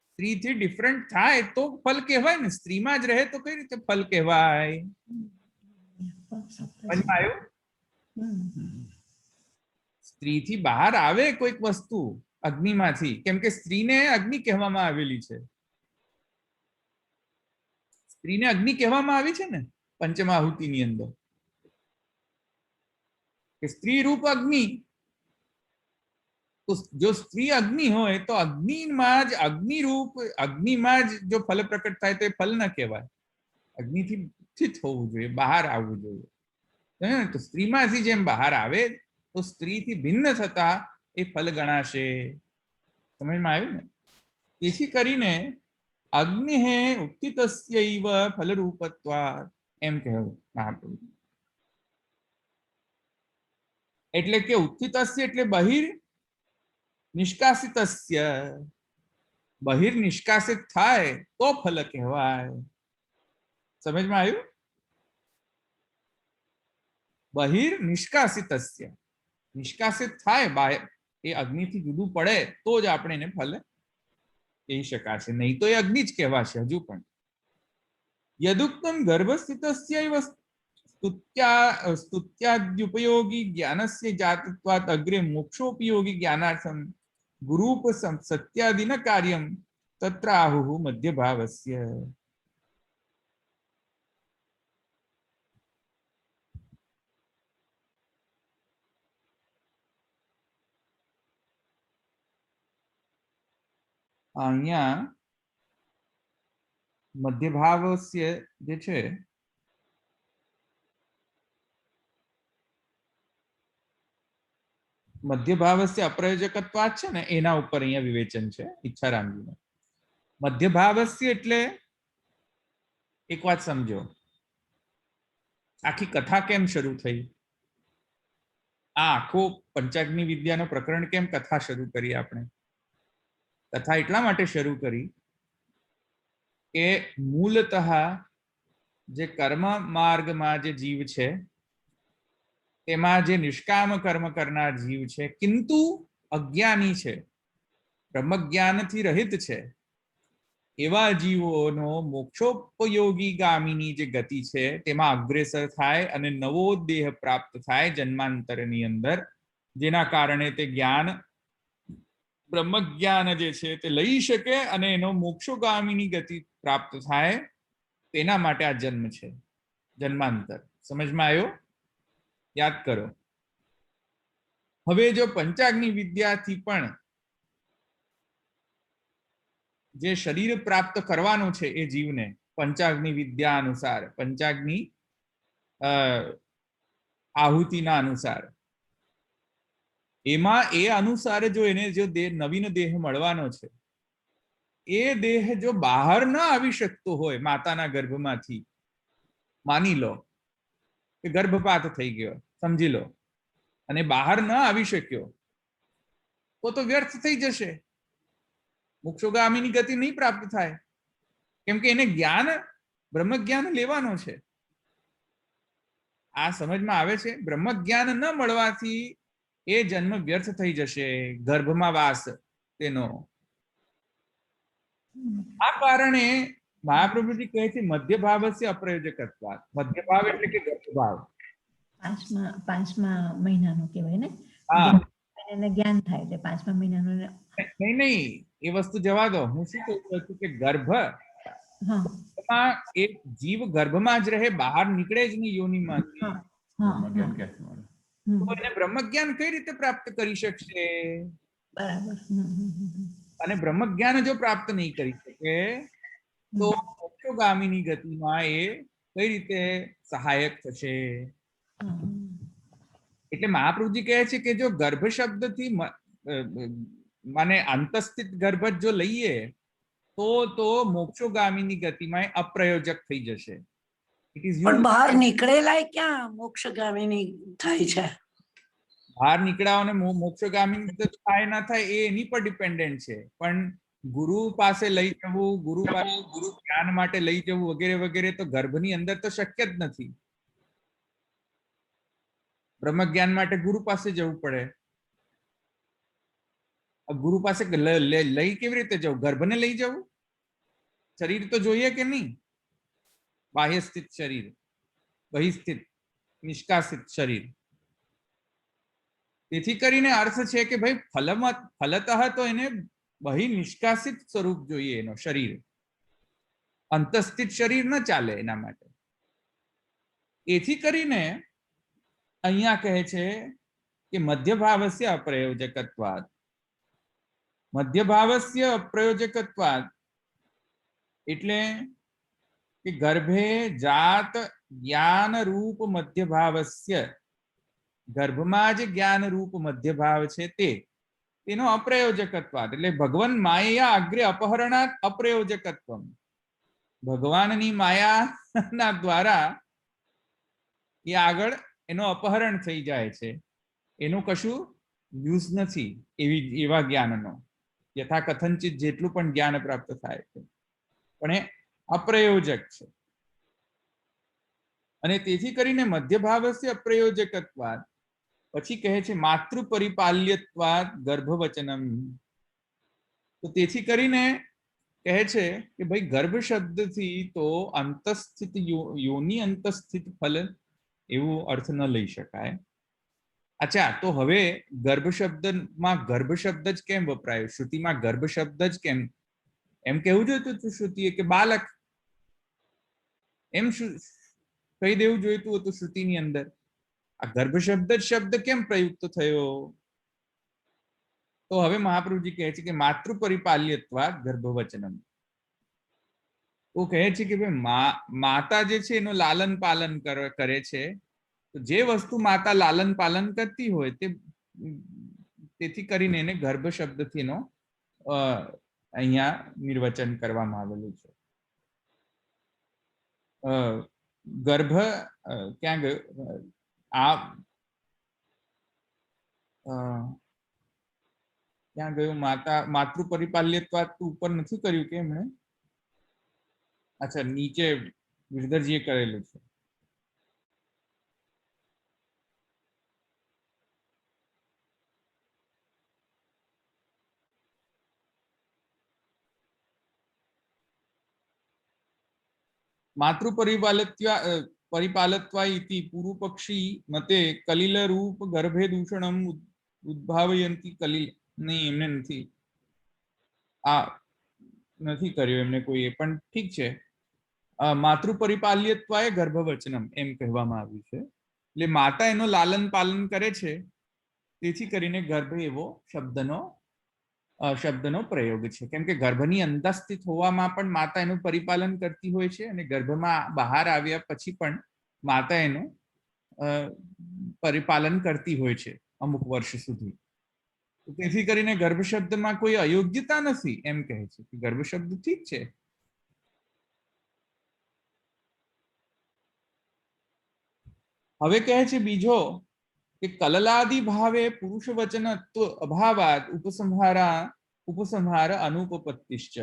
સ્ત્રીથી ડિફરન્ટ થાય તો ફલ કહેવાય ને. સ્ત્રીમાં જ રહે તો કઈ રીતે ફલ કહેવાય? સમજમાં આવ્યું? સ્ત્રીથી બહાર આવે કોઈક વસ્તુ અગ્નિમાંથી, કેમ કે સ્ત્રીને અગ્નિ કહેવામાં આવેલી છે. સ્ત્રીને અગ્નિ કહેવામાં આવી છે ને પંચમાહુતિની અંદર, કે સ્ત્રી રૂપ અગ્નિ. તો જો સ્ત્રી અગ્નિ હોય તો અગ્નિમાં જ જો ફલ પ્રકટ થાય તો એ ફલ ન કહેવાય. અગ્નિથી ઉત્થિત હોવું જોઈએ, બહાર આવવું જોઈએ. તો સ્ત્રીમાંથી જેમ બહાર આવે તો સ્ત્રીથી ભિન્ન થતા એ ફલ ગણાશે. સમજમાં આવ્યું ને? તેથી કરીને અગ્નિ ઉત્થિતસ્યૈવ ફલરૂપત્વાદ એમ કહેવું મહાપ્રભુ. એટલે કે ઉત્થિતસ્ય એટલે બહિર નિષ્કાસિતસ્ય, બહિર નિષ્કાસિત થાય તો ફલ કહેવાય. સમજમાં આવ્યું? બહિર નિષ્કાસિતસ્ય, નિષ્કાસિત થાય બહાર, એ અગ્નિથી જુદું પડે તો જ આપણે એને ફલ કહી શકાશે, નહીં તો એ અગ્નિ જ કહેવાશે હજુ પણ. યદુક્તમ ગર્ભસ્થિતસ્યૈવ સ્તુત્યાદ્યુપયોગી જ્ઞાનસ્ય જાતત્વાત અગ્રે મોક્ષોપયોગી જ્ઞાનાર્થમ ગુરૂપ સત્યાદિન કાર્યમ તત્ર આહુઃ મધ્યભાવસ્ય. અહીંયા મધ્યભાવસ્ય જે છે મધ્યભાવસ્ય અપ્રયોજકત્વાત છે ને એના ઉપર અહીંયા વિવેચન છે ઈચ્છારામજીનું. મધ્યભાવસ્ય એટલે એક વાત સમજો, આખી કથા કેમ શરૂ થઈ? આ આખો પંચાગ્નિ વિદ્યાનો પ્રકરણ કેમ કથા શરૂ કરી? આપણે કથા એટલા માટે શરૂ કરી કે મૂળતઃ જે કર્મ માર્ગમાં જે જીવ છે તેમાં જે નિષ્કામ કર્મ કરનાર જીવ છે કિંતુ અજ્ઞાની છે, બ્રહ્મજ્ઞાનથી રહિત છે, એવા જીવોનો મોક્ષોપયોગી ગામીની જે ગતિ છે તેમાં અગ્રેસર થાય અને નવો દેહ પ્રાપ્ત થાય જન્માંતરની અંદર, જેના કારણે તે જ્ઞાન બ્રહ્મજ્ઞાન જે છે તે લઈ શકે અને એનો મોક્ષોગામીની ગતિ પ્રાપ્ત થાય. તેના માટે આ જન્મ છે, જન્માંતર. સમજમાં આવ્યો? યાદ કરો. હવે જો પંચાગ્નિ વિદ્યાથી પણ જે શરીર પ્રાપ્ત કરવાનું છે એ જીવને પંચાગ્નિ વિદ્યા અનુસાર, પંચાગ્નિ આહુતિના અનુસાર એમાં એ અનુસાર જો એને જો નવીન દેહ મળવાનો છે, એ દેહ જો બહાર ન આવી શકતો હોય માતાના ગર્ભમાંથી, માની લો કે ગર્ભપાત થઈ ગયો, સમજી લો, અને બહાર ન આવી શક્યો, તો વ્યર્થ થઈ જશે, મોક્ષોગામીની ગતિ નહીં પ્રાપ્ત થાય, કેમ કે એને જ્ઞાન, બ્રહ્મ જ્ઞાન લેવાનો છે. આ સમજમાં આવે છે? બ્રહ્મ જ્ઞાન ન મળવાથી એ જન્મ વ્યર્થ થઈ જશે, ગર્ભમાં વાસ તેનો. આ કારણે મહાપ્રભુજી કહે છે મધ્ય ભાવસ્ય અપ્રયોજકત્વાत्. મધ્ય ભાવ એટલે કે ગર્ભભાવ. પાંચમા મહિનાનું કહેવાય ને, હા, એને જ્ઞાન થાય એટલે પાંચમા મહિનાનું. નહીં, એ વસ્તુ જવા દો. હું શું કહું છું કે ગર્ભમાં એક જીવ ગર્ભમાં જ રહે, બહાર નીકળે જ નહીં યોનિમાંથી, તો એને બ્રહ્મ જ્ઞાન કઈ રીતે પ્રાપ્ત કરી શકશે? બરાબર. અને બ્રહ્મ જ્ઞાન જો પ્રાપ્ત નહીં કરી શકે તો મોક્ષોગામીની ગતિમાં એ કઈ રીતે સહાયક થશે? એટલે મહાપ્રભુજી કહે છે કે જો ગર્ભ શબ્દથી માને અંતસ્થિત ગર્ભ જો લઈએ તો મોક્ષોગામીની ગતિમાં અપ્રયોજક થઈ જશે. પણ બહાર નીકળેલા ક્યાં મોક્ષગામીની થાય છે? બહાર નીકળાઓને મોક્ષગામી થાય ના થાય એ એની પર ડિપેન્ડન્ટ છે, પણ ગુરુ પાસે લઈ જવું, ગુરુ જ્ઞાન માટે લઈ જવું વગેરે વગેરે તો ગર્ભની અંદર તો શક્ય જ નથી. બ્રહ્મ જ્ઞાન માટે ગુરુ પાસે જવું પડે. ગુરુ પાસે લઈ કેવી રીતે જવું? ગર્ભને લઈ જવું? શરીર તો જોઈએ કે નહીં? બાહ્ય સ્થિત શરીર, બહિસ્થિત નિષ્કાસિત શરીર. તેથી કરીને અર્થ છે કે ભાઈ ફલતઃ તો એને બહિ નિષ્કાસિત સ્વરૂપ જોઈએ એનો શરીર. અંતસ્થિત શરીર ન ચાલે એના માટે. એથી કરીને અહીંયા કહે છે કે મધ્યભાવસ્ય અપ્રયોજકત્વાत्. મધ્યભાવસ્ય અપ્રયોજકત્વાत् એટલે કે ગર્ભે જાત જ્ઞાન રૂપ મધ્યભાવસ્ય, ગર્ભમાં જે જ્ઞાન રૂપ મધ્યભાવ છે તેનો અપ્રયોજકત્વાદ એટલે ભગવાન માયા અગ્રે અપહરણાત અપ્રયોજકત્વમ. ભગવાનની માયાના દ્વારા એ આગળ એનો અપહરણ થઈ જાય છે, એનું કશું યુઝ નથી એવા જ્ઞાનનો. યથા કથનચિત જેટલું પણ જ્ઞાન પ્રાપ્ત થાય છે પણ એ અપ્રયોજક છે. અને તેથી કરીને મધ્યભાવસ્ય અપ્રયોજકત્વાદ પછી કહે છે માતૃ પરિપાલ્યત્વાદ ગર્ભવચનમ. તો તેથી કરીને કહે છે કે ભાઈ ગર્ભ શબ્દથી તો અંતસ્થિત યોની અંતસ્થિત ફલ એવું અર્થ ન લઈ શકાય. અચ્છા, તો હવે ગર્ભ શબ્દમાં ગર્ભ શબ્દ જ કેમ વપરાયો? શ્રુતિમાં ગર્ભ શબ્દ જ કેમ? એમ કેવું જોઈતું હતું શ્રુતિએ કે બાલક, એમ કહી દેવું જોઈતું હતું શ્રુતિની અંદર. આ ગર્ભ શબ્દ કેમ પ્રયુક્ત થયો? તો હવે મહાપ્રભુજી કહે છે કે માતૃ પરિપાલ્યત્વાદ ગર્ભવચનમ. તો કહે છે કે ભાઈ માતા જે છે એનું લાલન પાલન કરે છે. તો જે વસ્તુ માતા લાલન પાલન કરતી હોય તેથી કરીને એને ગર્ભ શબ્દથી એનો અહીંયા નિર્વચન કરવામાં આવેલું છે. ગર્ભ ક્યાં ગયો? ક્યાં ગયું? માતૃ પરિપાલ્યત્વાદ ઉપર નથી કર્યું કે એમણે? અચ્છા, નીચે ગિરધરજીએ કરેલું છે. માતૃ પરિપાલત્વા ઇતિ પૂર્વ પક્ષી મતે કલિલ રૂપ ગર્ભે દૂષણમ ઉદ્ભાવયંતી કલિલ. નહીં, એમને નથી કર્યું એમને કોઈએ, પણ ઠીક છે. માતૃ પરિપાલ્યત્વાય ગર્ભવચનમ એમ કહેવામાં આવ્યું છે. એટલે માતા એનો લાલન પાલન કરે છે, તેથી કરીને ગર્ભ એવો શબ્દનો પ્રયોગ છે. કેમ કે ગર્ભની અંદર સ્થિત હોવામાં પણ માતા એનું પરિપાલન કરતી હોય છે, અને ગર્ભમાં બહાર આવ્યા પછી પણ માતા એનું પરિપાલન કરતી હોય છે અમુક વર્ષ સુધી. તેથી કરીને ગર્ભ શબ્દમાં કોઈ અયોગ્યતા નથી એમ કહે છે કે ગર્ભ શબ્દ ઠીક છે. હવે કહે છે બીજો કે કલલાદિ ભાવે પુરુષ વચનત્વ અભાવાદ ઉપસંહાર અનુપપત્તિશ્ચ.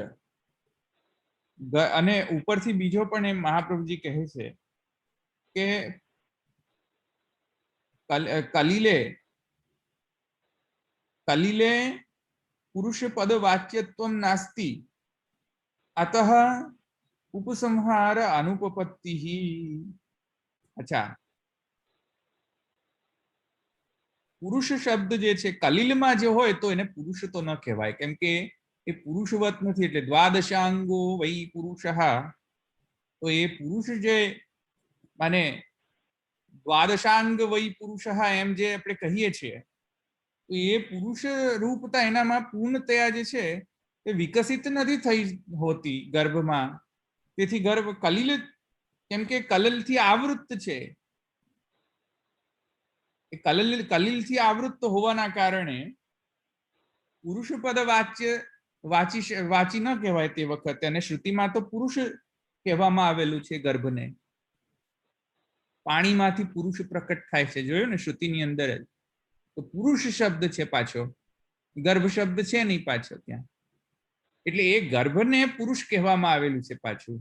અને ઉપરથી બીજો પણ એમ મહાપ્રભુજી કહે છે કે કલિલે પુરુષ પદ વાચ્યત્વમ નાસ્તિ અતઃ ઉપસંહાર અનુપપત્તિ. અચ્છા, પુરુષ શબ્દ જે છે કલિલમાં જે હોય તો એને પુરુષ તો ન કહેવાય, કેમ કે એ પુરુષવત નથી. એટલે દ્વાદશાંગો વૈ પુરુષ, તો એ પુરુષ જે માને દ્વાદશાંગ વૈ પુરુષ એમ જે આપણે કહીએ છીએ, તો એ પુરુષ રૂપતા એનામાં પૂર્ણતયા જે છે એ વિકસિત નથી થઈ હોતી ગર્ભમાં. તેથી ગર્ભ કલિલ, કેમ કે કલલથી આવૃત્ત છે, કલિલથી આવૃત્ત હોવાના કારણે પુરુષ પદ વાચી ન કહેવાય તે વખતે. અને શ્રુતિમાં તો પુરુષ કહેવામાં આવેલું છે ગર્ભને. પાણીમાંથી પુરુષ પ્રકટ થાય છે, જોયું ને શ્રુતિની અંદર જ. તો પુરુષ શબ્દ છે પાછો, ગર્ભ શબ્દ છે નહીં પાછો ત્યાં. એટલે એ ગર્ભને પુરુષ કહેવામાં આવેલું છે પાછું.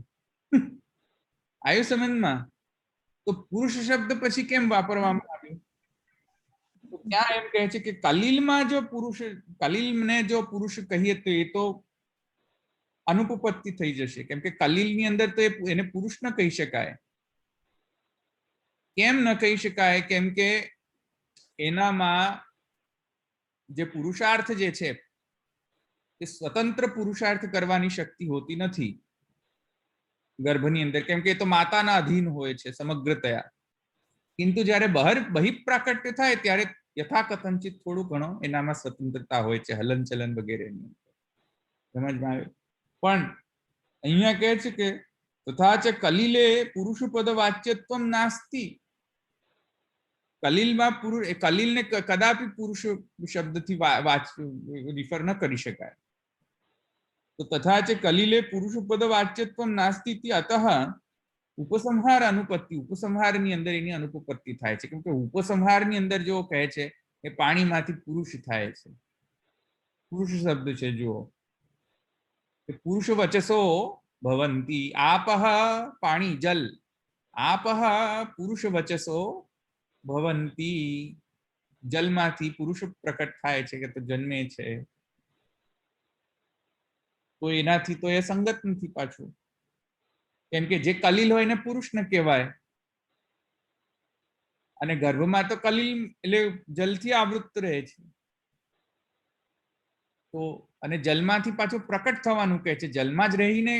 આવ્યું સમજમાં? તો પુરુષ શબ્દ પછી કેમ વાપરવામાં આવ્યું? તો ત્યાં એમ કહે છે કે કલિલમાં જો પુરુષ, કલિલને જો પુરુષ કહીએ તો એ તો અનુપપત્તિ થઈ જશે, કેમ કે કલિલની અંદર તો એને પુરુષ ન કહી શકાય. કેમ ન કહી શકાય? કેમ કે એનામાં જે પુરુષાર્થ જે છે એ સ્વતંત્ર પુરુષાર્થ કરવાની શક્તિ હોતી નથી ગર્ભની અંદર, કેમ કે એ તો માતાના અધીન હોય છે સમગ્રતયા. કિંતુ જ્યારે બહિપ્રાકટ્ય થાય ત્યારે યથાકથનચિત થોડું ઘણો એનામાં સ્વતંત્રતા હોય છે, હલન ચલન વગેરેની. સમજમાં આવે? પણ અહીંયા કહે છે કે તથા ચ કલિલે પુરુષ પદ વાચ્યત્વમ નાસ્તિ. કલિલમાં પુરુષ, કલિલને કદાપી પુરુષ શબ્દથી રિફર ન કરી શકાય. તો તથા ચ કલિલે પુરુષ પદ વાચ્યત્વમ નાસ્તિ અતઃ ઉપસંહાર અનુપત્તિ. ઉપસંહારની અંદર એની અનુપપત્તિ થાય છે, કેમ કે ઉપસંહારની અંદર જો કહે છે એ પાણીમાંથી પુરુષ થાય છે. પુરુષ શબ્દ છે જુઓ, પુરુષ વચસો ભવંતી. આપહ પાણી જલ, આપહ પુરુષ વચસો ભવંતી. જલમાંથી પુરુષ પ્રકટ થાય છે કે તો જન્મે છે. તો એનાથી તો એ સંગત નથી પાછું, કેમ કે જે કલિલ હોય એને પુરુષ ન કહેવાય. અને ગર્ભમાં તો કલિલ એટલે જલથી આવૃત્ત રહે છે. તો અને જલમાંથી પાછું પ્રકટ થવાનું કહે છે, જલમાં જ રહીને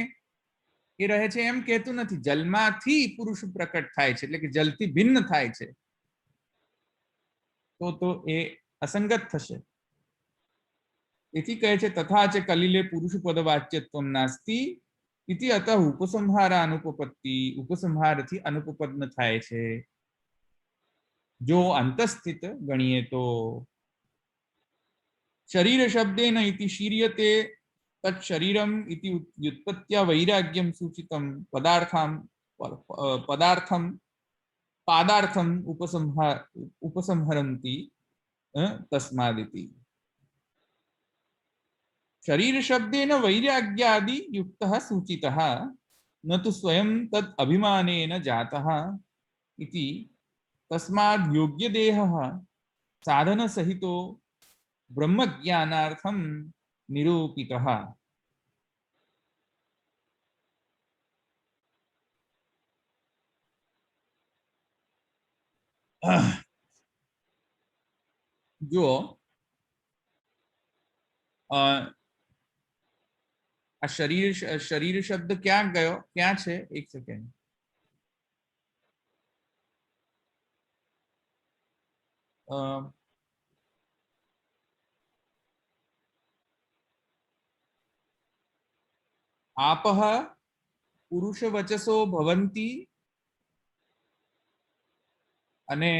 એ રહે છે એમ કહેતું નથી. જલમાંથી પુરુષ પ્રકટ થાય છે, એટલે કે જલથી ભિન્ન થાય છે. તો એ અસંગત થશે. એથી કહે છે તથા ચ કલિલે પુરુષ પદ વાચ્યત્વમ નાસ્તિ ઇતિ અતઃ ઉપસંહાર અનુપપત્તિ. ઉપસંહારથી અનુપપન્ન થાય છે જો અંતસ્થિત ગણીએ તો. શરીર શબ્દેન ઇતિ શીર્યતે તत् શરીરમ ઇતિ વ્યુત્પત્ત્યા વૈરાગ્યમ સૂચિતમ પદાર્થમ પાદાર્થમ ઉપસંહરંતિ તસ્માદિતિ. शरीर शब्देन वैराग्यादि युक्तः सूचितः न तु स्वयं तद् अभिमानेन जातः इति तस्माद् योग्य देहः साधन सहितो ब्रह्मज्ञानार्थं निरूपितः. जो આ શરીર શબ્દ ક્યાં ગયો, ક્યાં છે? એક સેકન્ડ. આપહ પુરુષ વચસો ભવંતી અને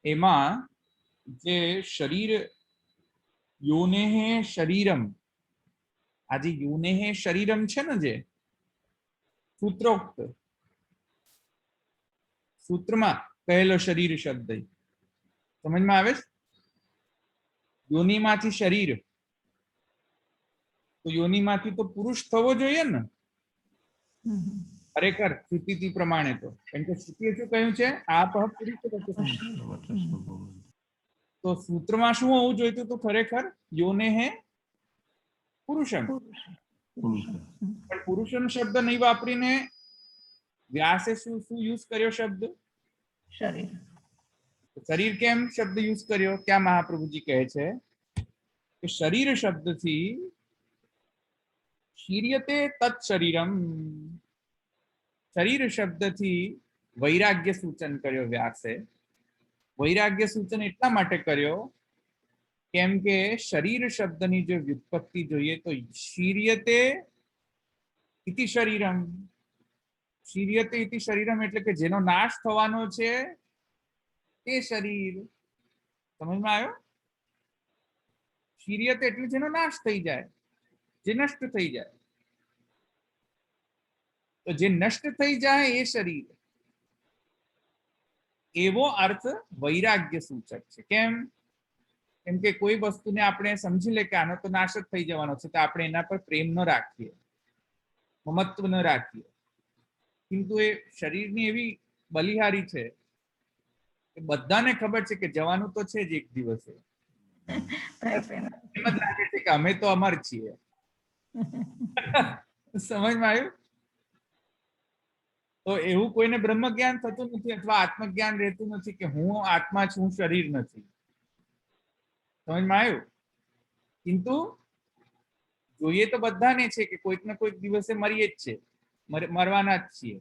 એમાં જે શરીર યોનેહ શરીરમ, આ જે યોનેહ શરીરમ છે ને, જે સૂત્રોક્ત સૂત્રમાં કહેલો શરીર શબ્દ સમજમાં આવે છે? યોનિમાંથી શરીર, તો યોનિમાંથી તો પુરુષ થવો જોઈએ ને ખરેખર શ્રુતિ પ્રમાણે, તો કેમ કે શ્રુતિએ શું કહ્યું છે? આ તો સૂત્રમાં શું હોવું જોઈતું? તો ખરેખર યોને હે પુરુષમ, પણ પુરુષમ શબ્દ નહીં વાપરીને વ્યાસે શું યુઝ કર્યો શબ્દ? શરીર. શરીર કેમ શબ્દ યુઝ કર્યો? ક્યાં મહાપ્રભુજી કહે છે કે શરીર શબ્દથી શીર્યતે તત્ શરીરમ, શરીર શબ્દથી વૈરાગ્ય સૂચન કર્યો વ્યાસે. વૈરાગ્ય સૂચન એટલા માટે કર્યો કેમ કે શરીર શબ્દની જો વ્યુત્પત્તિ જોઈએ તો શીર્યતે ઇતિ શરીરમ, શીર્યતે ઇતિ શરીરમ એટલે કે જેનો નાશ થવાનો છે તે શરીર. સમજમાં આવ્યો? શીર્યતે એટલે જેનો નાશ થઈ જાય, જે નષ્ટ થઈ જાય. તો જે નષ્ટ થઈ જાય એ શરીર, એવો અર્થ વૈરાગ્ય સૂચક છે. કેમ? કેમ કે કોઈ વસ્તુને આપણે સમજી લે કે આનો તો નાશ જ થઈ જવાનો છે, તો આપણે એના પર પ્રેમ ન રાખીએ, મમત્વ ન રાખીએ. কিন্তু એ શરીરની એવી બલિહારી છે કે બધાને ખબર છે કે જવાનું તો છે જ એક દિવસે. એમ જ લાગે છે કે અમે તો અમર છીએ. સમજમાં આવ્યું? તો એવું કોઈને બ્રહ્મ જ્ઞાન થતું નથી અથવા આત્મજ્ઞાન રહેતું નથી કે હું આત્મા છું, શરીર નથી. સમજમાં આવ્યું? કિંતુ જોઈએ તો બધાને છે કે કોઈક ને કોઈક દિવસે મરીએ જ છે, મરવાના જ છીએ.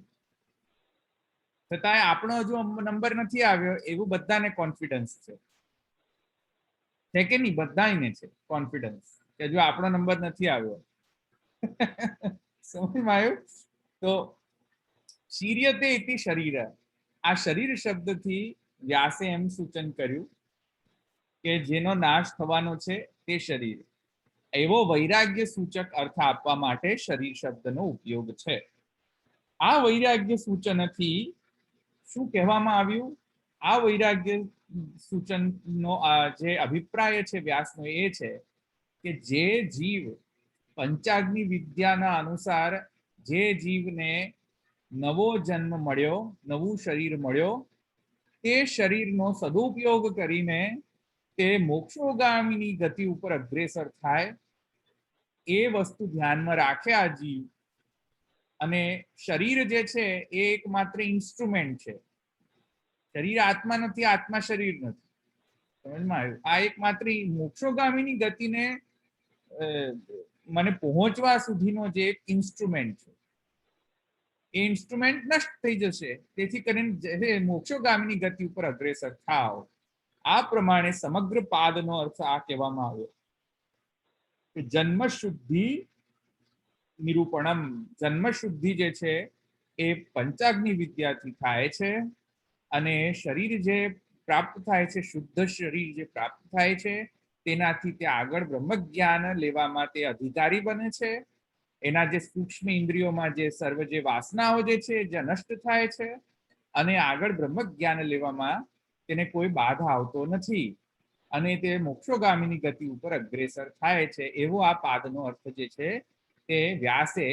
છતાંય આપણો હજુ નંબર નથી આવ્યો એવું બધાને કોન્ફિડન્સ છે કે નહીં? બધાને છે કોન્ફિડન્સ કે હજુ આપણો નંબર નથી આવ્યો. સમજમાં આવ્યું? તો શીર્યતે ઇતિ શરીર, આ શરીર શબ્દથી વ્યાસે એમ સૂચન કર્યું કે જેનો નાશ થવાનો છે તે શરીર. એવો વૈરાગ્ય સૂચક અર્થ આપવા માટે શરીર શબ્દનો ઉપયોગ છે. આ વૈરાગ્ય સૂચનથી શું કહેવામાં આવ્યું? આ વૈરાગ્ય સૂચનનો જે અભિપ્રાય છે વ્યાસનો એ છે કે જે જીવ પંચાગ્નિ વિદ્યાના અનુસાર જે જીવને નવો જન્મ મળ્યો, નવું શરીર મળ્યો, તે શરીરનો સદુપયોગ કરીને તે મોક્ષોગામીની ગતિ ઉપર અગ્રેસર થાય એ વસ્તુ ધ્યાનમાં રાખે આ જીવ. અને શરીર જે છે એ એકમાત્ર ઇન્સ્ટ્રુમેન્ટ છે. શરીર આત્મા નથી, આત્મા શરીર નથી. સમજમાં આવ્યું? આ એકમાત્ર મોક્ષોગામીની ગતિને મને પહોંચવા સુધીનો જે એક ઇન્સ્ટ્રુમેન્ટ છે, એ ઇન્સ્ટ્રુમેન્ટ નષ્ટ થઈ જશે. તેથી કરીને મોક્ષોગામીની ગતિ ઉપર અગ્રેસર થાવ. આ પ્રમાણે સમગ્ર પાદનો અર્થ આ કહેવામાં આવ્યો કે જન્મ શુદ્ધિ નિરૂપણમ. જન્મ શુદ્ધિ જે છે એ પંચાગ્નિ વિદ્યાથી થાય છે અને શરીર જે પ્રાપ્ત થાય છે, શુદ્ધ શરીર જે પ્રાપ્ત થાય છે તેનાથી તે આગળ બ્રહ્મ જ્ઞાન લેવામાં તે અધિકારી બને છે. એના જે સૂક્ષ્મ ઇન્દ્રિયોમાં જે સર્વ જે વાસનાઓ જે છે જે નષ્ટ થાય છે અને આગળ બ્રહ્મ જ્ઞાન લેવામાં તેને કોઈ બાધા આવતો નથી અને તે મોક્ષોગામીની ગતિ ઉપર અગ્રેસર થાય છે. એવો આ પાદનો અર્થ જે છે તે વ્યાસે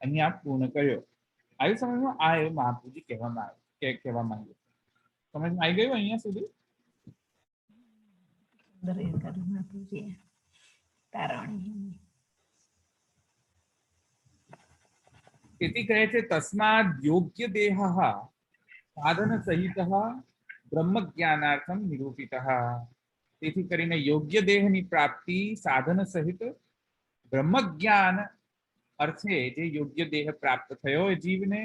અહીંયા પૂર્ણ કર્યો. આવી સમજમાં? આ એવું મહાપ્રભુજી કહેવામાં માંગ્યું. સમજમાં આવી ગયું અહીંયા સુધી? તેથી કહે છે તસ્માદ યોગ્ય દેહ સાધન સહિત બ્રહ્મ જ્ઞાનાર્થમ નિરૂપિત. તેથી કરીને યોગ્ય દેહની પ્રાપ્તિ સાધન સહિત બ્રહ્મ જ્ઞાન અર્થે જે યોગ્ય દેહ પ્રાપ્ત થયો એ જીવને,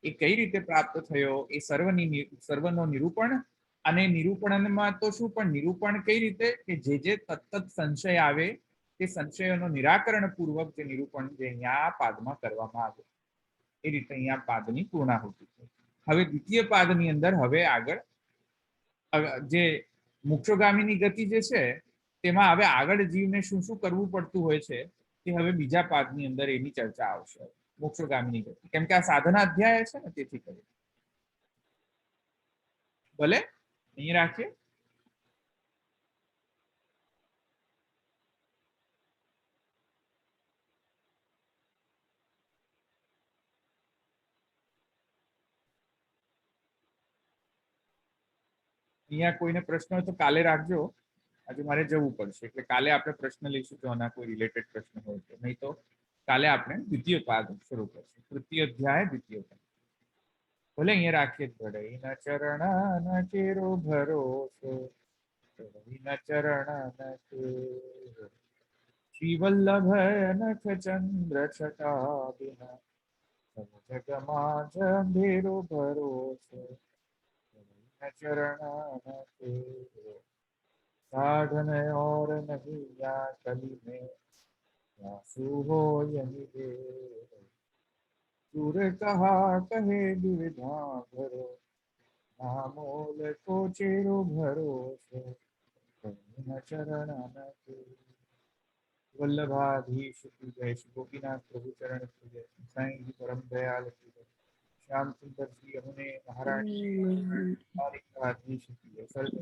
એ કઈ રીતે પ્રાપ્ત થયો એ સર્વનો નિરૂપણ. અને નિરૂપણમાં તો શું, પણ નિરૂપણ કઈ રીતે કે જે તત્ત સંશય આવે તે સંશયોનો નિરાકરણ પૂર્વક જે નિરૂપણ જે અહીંયા પાદમાં કરવામાં આવ્યું. એ રીતે અહીંયા પાદની પૂર્ણાહુતિ છે. હવે દ્વિતીય પાદની અંદર હવે આગળ જે મોક્ષગામીની ગતિ જે છે તેમાં હવે આગળ જીવને શું શું કરવું પડતું હોય છે તે હવે બીજા પાદની અંદર એની ચર્ચા આવશે. મોક્ષગામીની ગતિ, કેમ કે આ સાધના અધ્યાય છે ને તેથી કરી. ભલે અહીં રાખીએ. અહીંયા કોઈને પ્રશ્ન હોય તો કાલે રાખજો. આજે મારે જવું પડશે એટલે કાલે આપણે પ્રશ્ન લઈશું જો આના કોઈ રિલેટેડ પ્રશ્ન હોય તો. નહીં તો કાલે આપણે દ્વિતીય પાદ શરૂ કરશું. તૃતીય અધ્યાય દ્વિતીય પાદ. ભલે અહીંયા રાખીએ. ચઢઈના ચરણ કેરો ભરોસો, ચઢઈના ચરણ કેરો શ્રી વલ્લભ નખ ચંદ્ર છટા બિના જગમાં જંભેરો ભરોસો, चरण तेरो साधन और नहीं या कली में आंसू हो यही दे सुर कहा कहे विविधा भरो नामोल को चेरो भरोसे चरण वल्लभाधीश की जय, श्री गोपीनाथ प्रभु चरण की जय, साईं जी परम दयाल की जय, श्याम सुंदर जी यमुने महाराज की जय, सर्व